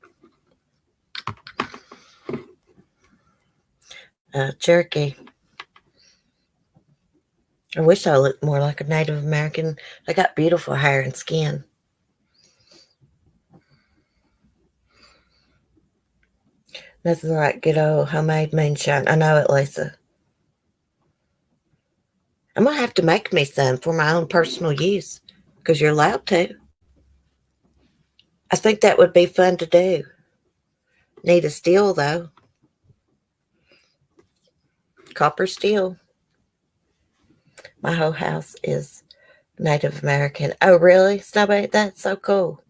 Cherokee. I wish I looked more like a Native American. They got beautiful hair and skin. Nothing like good old homemade moonshine. I know it, Lisa. I'm going to have to make me some for my own personal use because you're allowed to. I think that would be fun to do. Need a steel, though. Copper steel. My whole house is Native American. Oh, really? Somebody? That's so cool.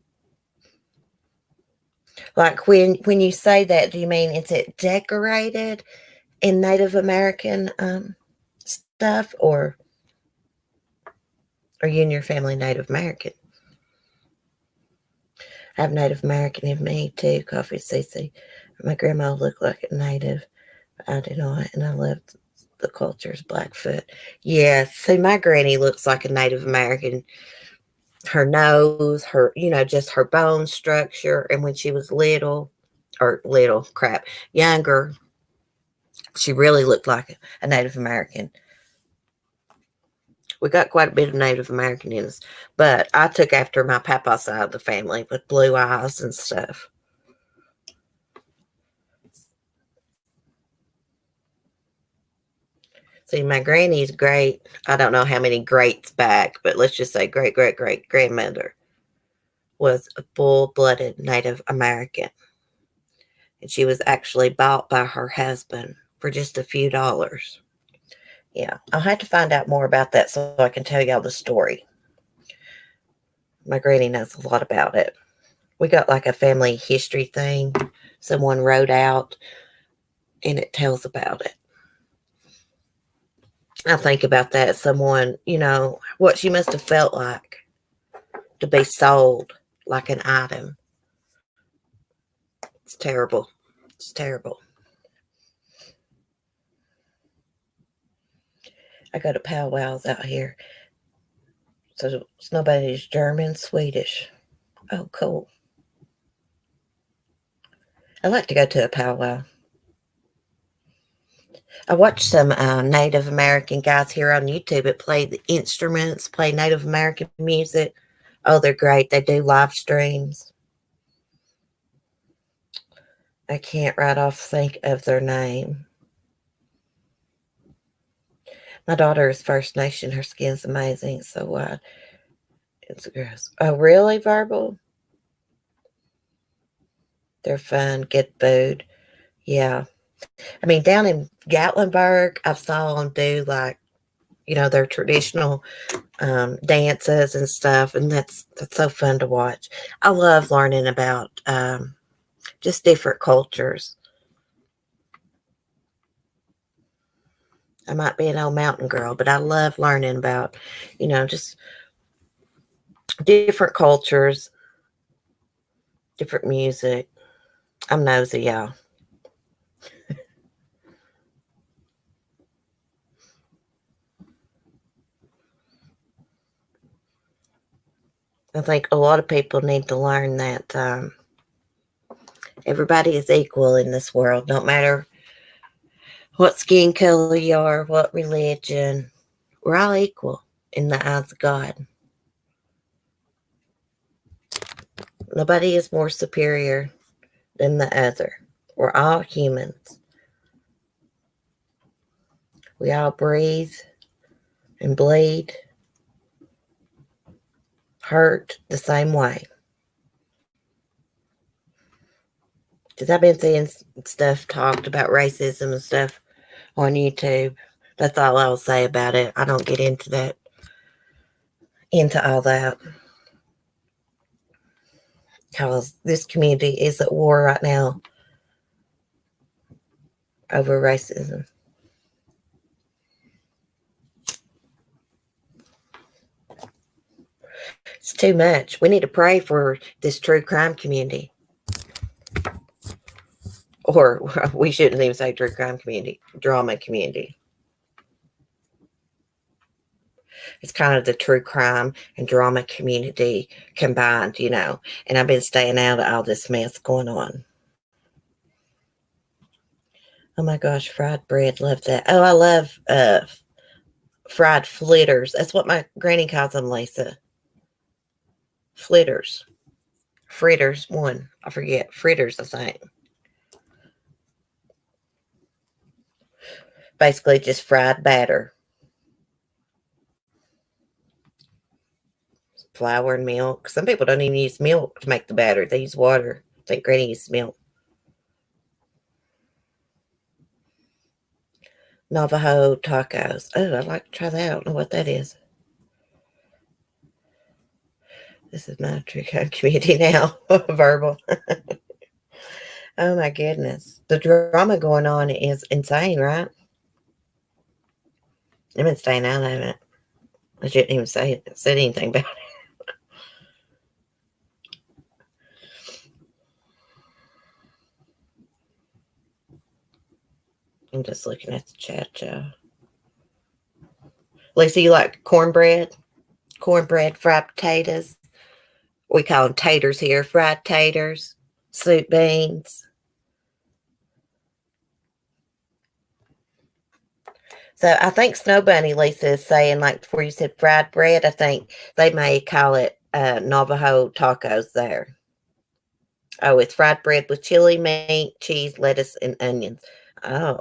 Like when you say that, do you mean is it decorated in Native American stuff, or are you and your family Native American? I have Native American in me too, Coffee Cece. My grandma looked like a native. I do not, and I loved the culture's Blackfoot. Yeah, see, my granny looks like a Native American. Her nose, her, just her bone structure. And when she was younger, she really looked like a Native American. We got quite a bit of Native American in us, but I took after my papa's side of the family with blue eyes and stuff. See, my granny's great. I don't know how many greats back, but let's just say great, great, great grandmother was a full blooded Native American. And she was actually bought by her husband for just a few dollars. Yeah, I'll have to find out more about that so I can tell y'all the story. My granny knows a lot about it. We got like a family history thing someone wrote out, and it tells about it. I think about that. Someone, what she must have felt like to be sold like an item. It's terrible. It's terrible. I go to powwows out here. So it's nobody's German, Swedish. Oh, cool. I like to go to a powwow. I watch some Native American guys here on YouTube that play the instruments, play Native American music. Oh, they're great. They do live streams. I can't right off think of their name. My daughter is First Nation. Her skin's amazing. So white. It's gross. Oh, really, Verbal? They're fun. Good food. Yeah. I mean, down in Gatlinburg, I saw them do like, their traditional dances and stuff, and that's so fun to watch. I love learning about just different cultures. I might be an old mountain girl, but I love learning about, just different cultures, different music. I'm nosy, y'all. I think a lot of people need to learn that everybody is equal in this world, no matter what skin color you are, what religion. We're all equal in the eyes of God. Nobody is more superior than the other. We're all humans. We all breathe and bleed, hurt the same way. Because I've been seeing stuff talked about racism and stuff on YouTube. That's all I'll say about it. I don't get into all that. Because this community is at war right now over racism. It's too much. We need to pray for this true crime community. Or we shouldn't even say true crime community, drama community. It's kind of the true crime and drama community combined, And I've been staying out of all this mess going on. Oh my gosh, fried bread, love that. Oh, I love fried flitters. That's what my granny calls them, Lisa. Flitters. Fritters, one. I forget. Fritters, I think. Basically just fried batter. Flour and milk. Some people don't even use milk to make the batter. They use water. I think Granny uses milk. Navajo tacos. Oh, I'd like to try that. I don't know what that is. This is my true crime community now. Verbal. Oh my goodness. The drama going on is insane, right? I've been staying out of it. I shouldn't even say anything about it. I'm just looking at the chat, Joe. Lisa, you like cornbread? Cornbread, fried potatoes. We call them taters here. Fried taters, soup beans. So I think Snow Bunny, Lisa, is saying, like before you said fried bread, I think they may call it Navajo tacos there. Oh, it's fried bread with chili, meat, cheese, lettuce, and onions. Oh,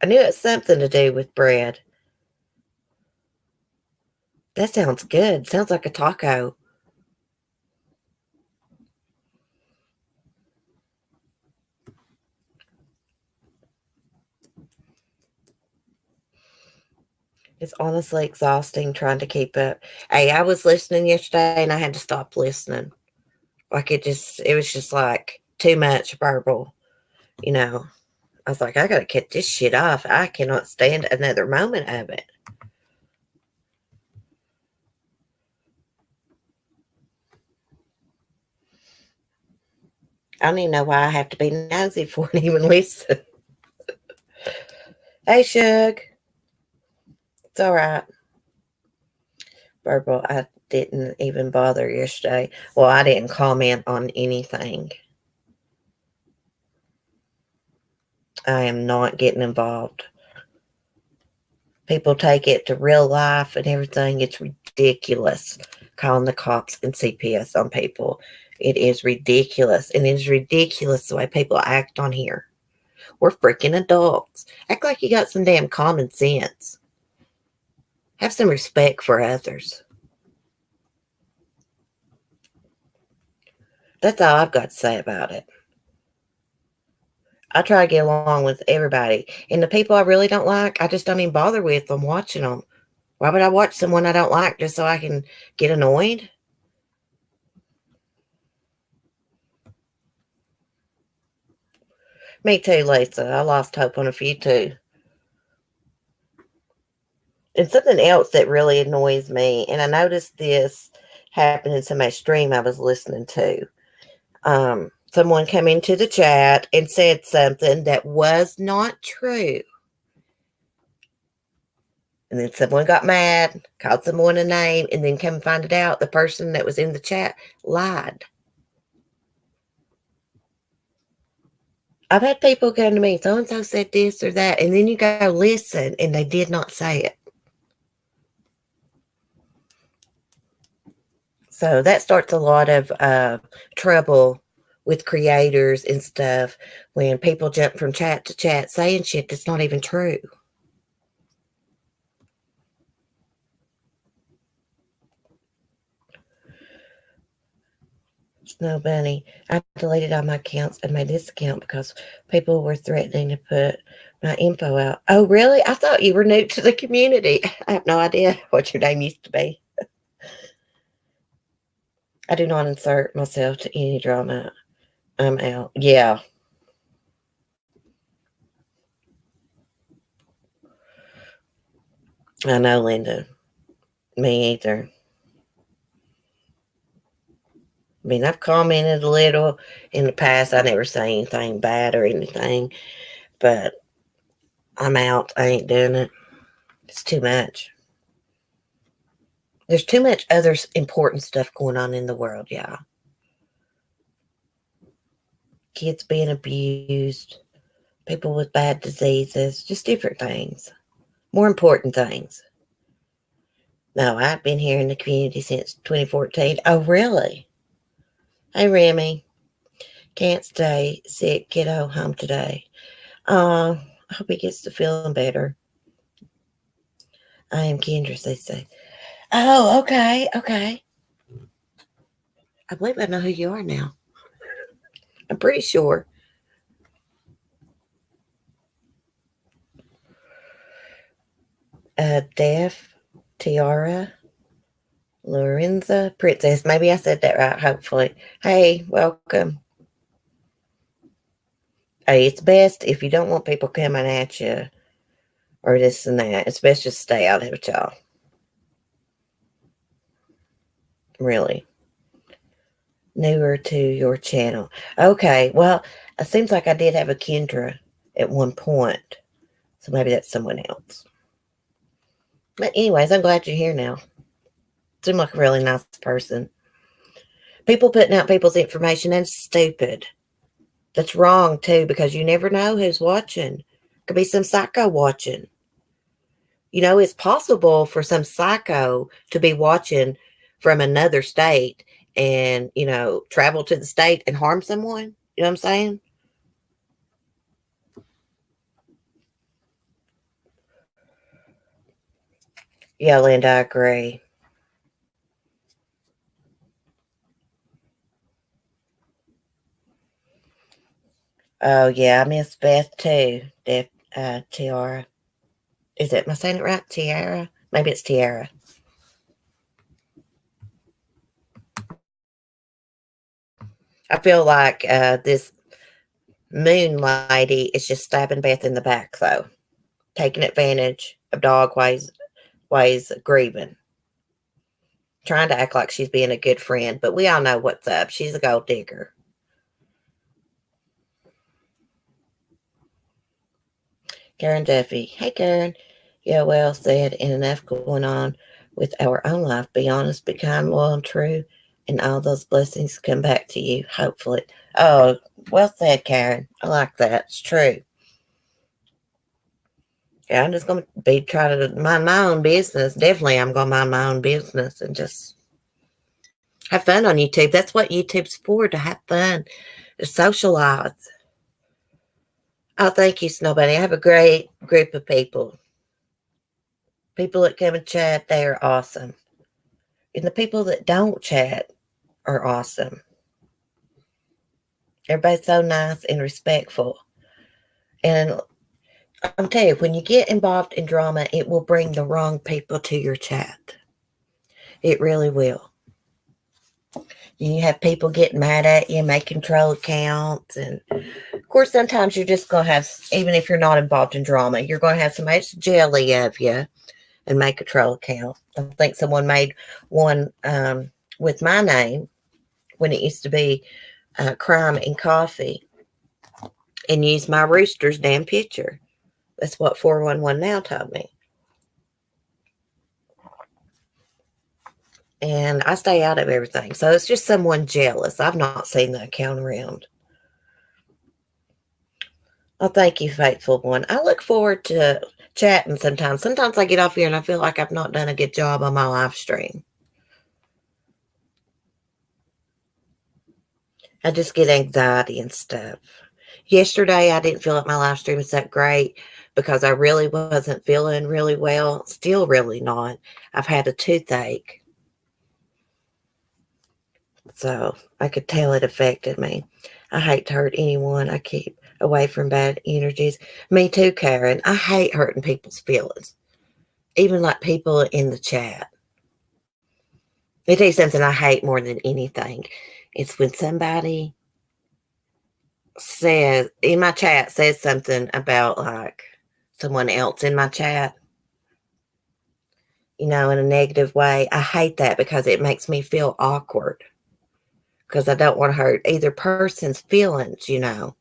I knew it was something to do with bread. That sounds good. Sounds like a taco. It's honestly exhausting trying to keep up. Hey, I was listening yesterday and I had to stop listening. Like it was just like too much verbal, I was like, I gotta cut this shit off. I cannot stand another moment of it. I don't even know why I have to be nosy for and even listen. Hey, Shug. It's all right. Verbal, I didn't even bother yesterday. Well, I didn't comment on anything. I am not getting involved. People take it to real life and everything. It's ridiculous calling the cops and CPS on people. It is ridiculous. And it is ridiculous the way people act on here. We're freaking adults. Act like you got some damn common sense. Have some respect for others. That's all I've got to say about it. I try to get along with everybody. And the people I really don't like, I just don't even bother with them watching them. Why would I watch someone I don't like just so I can get annoyed? Me too, Lisa. I lost hope on a few too. And something else that really annoys me, and I noticed this happened in somebody's stream I was listening to. Someone came into the chat and said something that was not true. And then someone got mad, called someone a name, and then come and find it out the person that was in the chat lied. I've had people come to me, so-and-so said this or that, and then you go listen, and they did not say it. So that starts a lot of trouble with creators and stuff when people jump from chat to chat saying shit that's not even true. Snow Bunny, I deleted all my accounts and made this account because people were threatening to put my info out. Oh, really? I thought you were new to the community. I have no idea what your name used to be. I do not insert myself to any drama. I'm out. Yeah. I know, Linda. Me either. I mean, I've commented a little in the past. I never say anything bad or anything, but I'm out. I ain't doing it. It's too much. There's too much other important stuff going on in the world, y'all. Kids being abused, people with bad diseases, just different things. More important things. No, I've been here in the community since 2014. Oh, really? Hey, Remy. Can't stay sick. Kiddo home today. I hope he gets to feeling better. I am Kendra, they say. Oh, okay, okay. I believe I know who you are now. I'm pretty sure. Def, Tiara, Lorenza, Princess. Maybe I said that right, hopefully. Hey, welcome. Hey, it's best if you don't want people coming at you or this and that. It's best just stay out of it, y'all. Really. Newer to your channel. Okay, well, it seems like I did have a Kendra at one point. So maybe that's someone else. But anyways, I'm glad you're here now. Seem like a really nice person. People putting out people's information, that's stupid. That's wrong, too, because you never know who's watching. Could be some psycho watching. You know, it's possible for some psycho to be watching from another state and, you know, travel to the state and harm someone. You know what I'm saying? Yeah, Linda, I agree. Oh, yeah, I miss Beth, too. Tiara. Am I saying it right? Tiara? Maybe it's Tiara. I feel like this Moon lady is just stabbing Beth in the back, though. Taking advantage of dog ways grieving. Trying to act like she's being a good friend, but we all know what's up. She's a gold digger. Karen Duffy. Hey, Karen. Yeah, well said, and enough going on with our own life. Be honest, be kind, loyal, and true, and all those blessings come back to you, hopefully. Oh, well said, Karen. I like that. It's true. Yeah, I'm just going to be trying to mind my own business. Definitely, I'm going to mind my own business and just have fun on YouTube. That's what YouTube's for, to have fun, to socialize. Oh, thank you, Snowbunny. I have a great group of people. People that come and chat, they are awesome. And the people that don't chat are awesome. Everybody's so nice and respectful. And I'm telling you, when you get involved in drama, it will bring the wrong people to your chat. It really will. You have people getting mad at you, making troll accounts. And of course, sometimes you're just going to have, even if you're not involved in drama, you're going to have somebody that's jelly of you and make a troll account. I think someone made one with my name when it used to be Crime and Coffee and used my rooster's damn picture. That's what 411 now told me. And I stay out of everything. So it's just someone jealous. I've not seen that account around. Oh, thank you, faithful one. I look forward to chatting sometimes. Sometimes I get off here and I feel like I've not done a good job on my live stream. I just get anxiety and stuff. Yesterday, I didn't feel like my live stream was that great because I really wasn't feeling really well. Still really not. I've had a toothache. So I could tell it affected me. I hate to hurt anyone. I keep away from bad energies. Me too, Karen. I hate hurting people's feelings. Even like people in the chat. Let me tell you something I hate more than anything. It's when somebody says, in my chat, says something about like someone else in my chat, in a negative way. I hate that because it makes me feel awkward because I don't want to hurt either person's feelings. And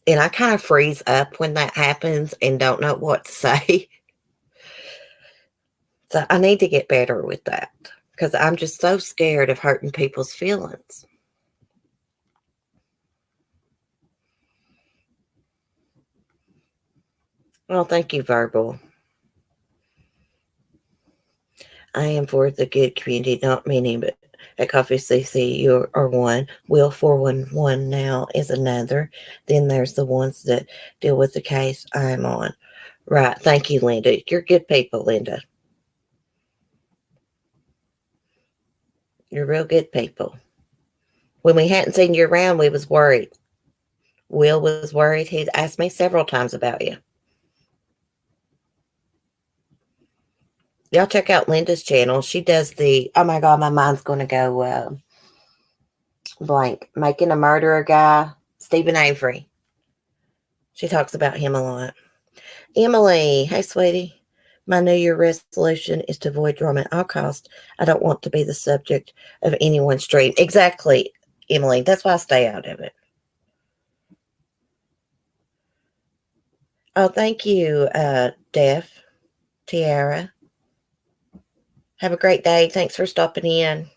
I kind of freeze up when that happens and don't know what to say. So I need to get better with that because I'm just so scared of hurting people's feelings. Well, thank you, Verbal. I am for the good community, not many, but at Coffee CC, you are one. Will 411 now is another. Then there's the ones that deal with the case I'm on. Right. Thank you, Linda. You're good people, Linda. You're real good people. When we hadn't seen you around, we was worried. Will was worried. He asked me several times about you. Y'all check out Linda's channel. She does oh my God, my mind's going to go blank. Making a Murderer guy, Stephen Avery. She talks about him a lot. Emily, hey, sweetie. My New Year resolution is to avoid drama at all costs. I don't want to be the subject of anyone's dream. Exactly, Emily. That's why I stay out of it. Oh, thank you, Def, Tiara. Have a great day. Thanks for stopping in.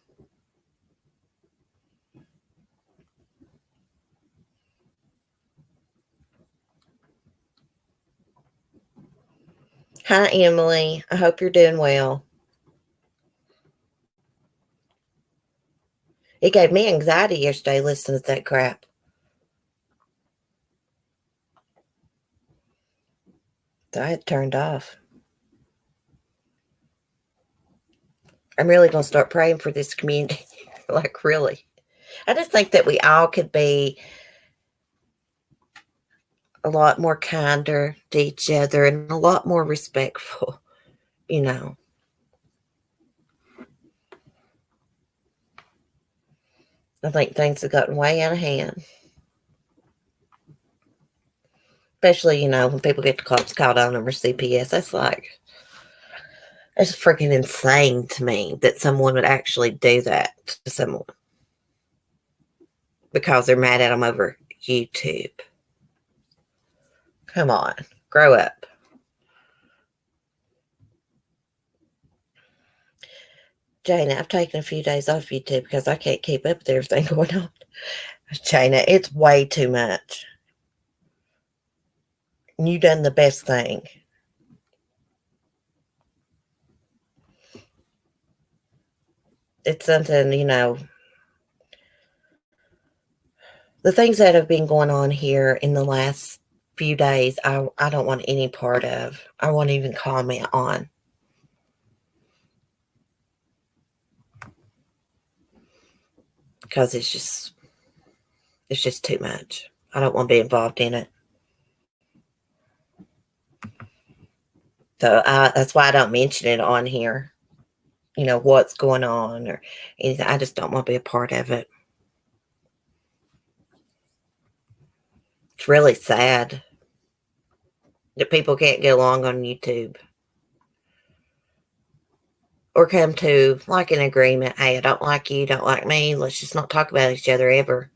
Hi, Emily. I hope you're doing well. It gave me anxiety yesterday listening to that crap. So I had turned off. I'm really going to start praying for this community. Like, really. I just think that we all could be a lot more kinder to each other and a lot more respectful, I think things have gotten way out of hand. Especially, when people get the cops called on them or CPS. That's freaking insane to me that someone would actually do that to someone because they're mad at them over YouTube. Come on, grow up. Jana, I've taken a few days off YouTube because I can't keep up with everything going on. Jana, it's way too much. You done the best thing. It's something, the things that have been going on here in the last few days, I don't want any part of. I won't even comment on. Because it's just too much. I don't want to be involved in it. So that's why I don't mention it on here. What's going on or anything. I just don't want to be a part of it. It's really sad that people can't get along on YouTube. Or come to like an agreement. Hey, I don't like you, don't like me. Let's just not talk about each other ever.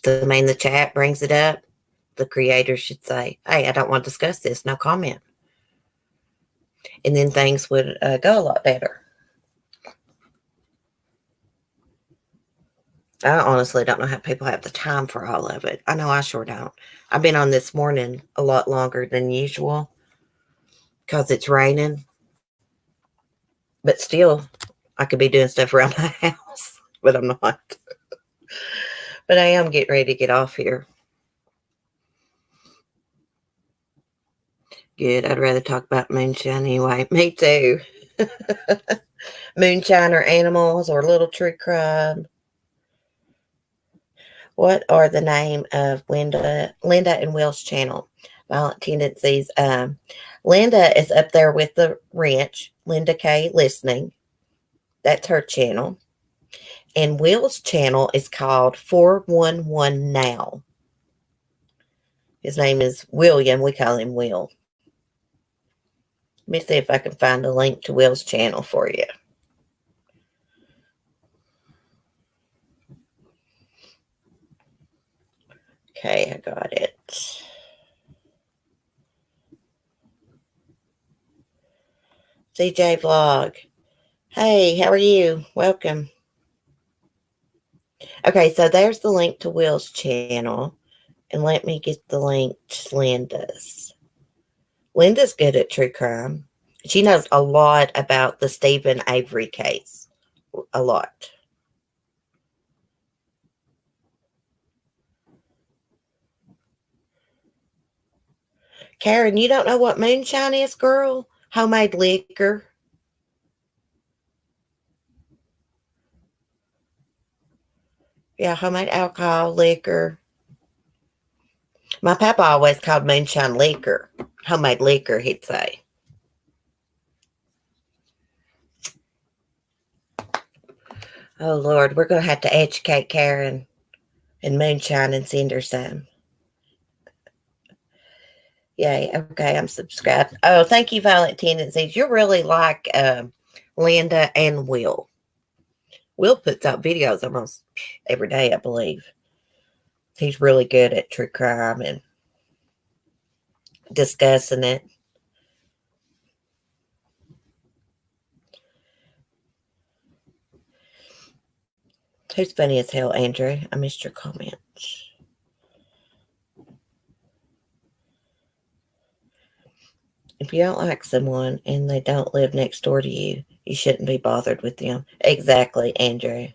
So the chat brings it up. The creator should say, hey, I don't want to discuss this. No comment. and then things would go a lot better. I honestly don't know how people have the time for all of it. I know I sure don't. I've been on this morning a lot longer than usual because it's raining. But still, I could be doing stuff around my house, but I'm not. But I am getting ready to get off here. Good. I'd rather talk about moonshine anyway. Me too. Moonshine or animals or little tree crime. What are the name of Linda and Will's channel? Violent Tendencies. Linda is up there with the wrench. Linda K. Listening. That's her channel. And Will's channel is called 411 Now. His name is William. We call him Will. Let me see if I can find a link to Will's channel for you. Okay, I got it. CJ Vlog. Hey, how are you? Welcome. Okay, so there's the link to Will's channel. And let me get the link to Linda's. Linda's good at true crime. She knows a lot about the Stephen Avery case. A lot. Karen, you don't know what moonshine is, girl? Homemade liquor. Yeah, homemade alcohol, liquor. My papa always called moonshine liquor. Homemade liquor, he'd say. Oh, Lord, we're going to have to educate Karen and moonshine and send her some. Yay, okay, I'm subscribed. Oh, thank you, Violent Tendencies. You're really like Linda and Will. Will puts out videos almost every day, I believe. He's really good at true crime and discussing it. Who's funny as hell, Andrew? I missed your comments. If you don't like someone and they don't live next door to you, you shouldn't be bothered with them. Exactly, Andrew.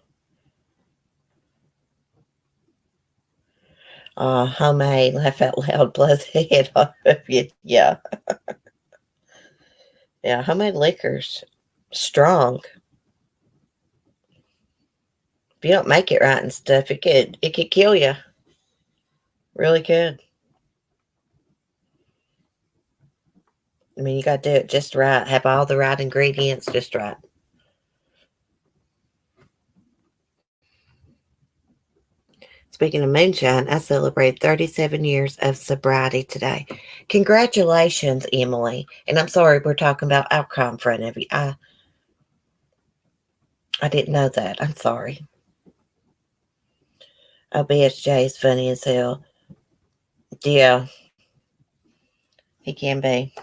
Homemade, laugh out loud, blows the head off of you. Yeah. Yeah, homemade liquor's strong. If you don't make it right and stuff, it could kill you. Really could. I mean, you got to do it just right. Have all the right ingredients just right. Speaking of moonshine, I celebrated 37 years of sobriety today. Congratulations, Emily. And I'm sorry we're talking about alcohol in front of you. I didn't know that. I'm sorry. Oh, BSJ is funny as hell. Yeah. He can be.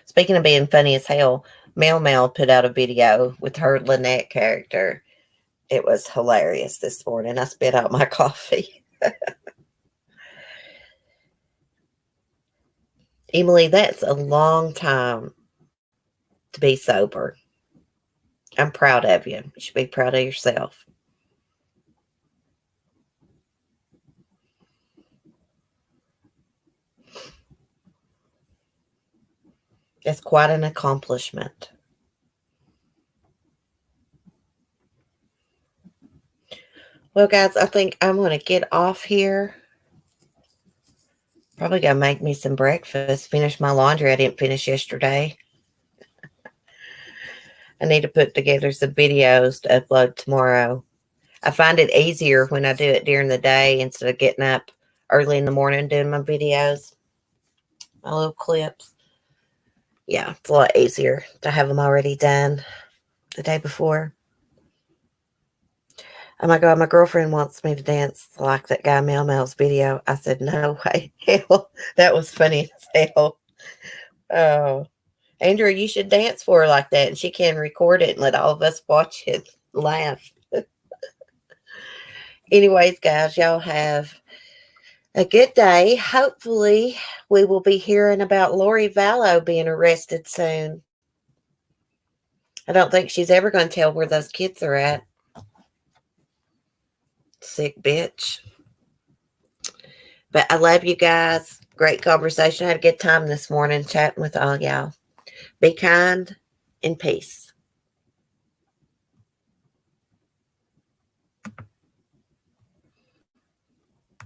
Speaking of being funny as hell, Mel Mel put out a video with her Lynette character. It was hilarious this morning. I spit out my coffee. Emily, that's a long time to be sober. I'm proud of you. You should be proud of yourself. That's quite an accomplishment. Well, guys, I think I'm going to get off here. Probably going to make me some breakfast, finish my laundry I didn't finish yesterday. I need to put together some videos to upload tomorrow. I find it easier when I do it during the day instead of getting up early in the morning doing my videos, my little clips. Yeah, it's a lot easier to have them already done the day before. Oh my God, my girlfriend wants me to dance like that guy Mel Mel's video. I said, no way. Hell, that was funny as hell. Oh, Andrew, you should dance for her like that, and she can record it and let all of us watch it, laugh. Anyways, guys, y'all have a good day. Hopefully, we will be hearing about Lori Vallow being arrested soon. I don't think she's ever going to tell where those kids are at. Sick bitch. But I love you guys. Great conversation. I had a good time this morning chatting with all y'all. Be kind and peace.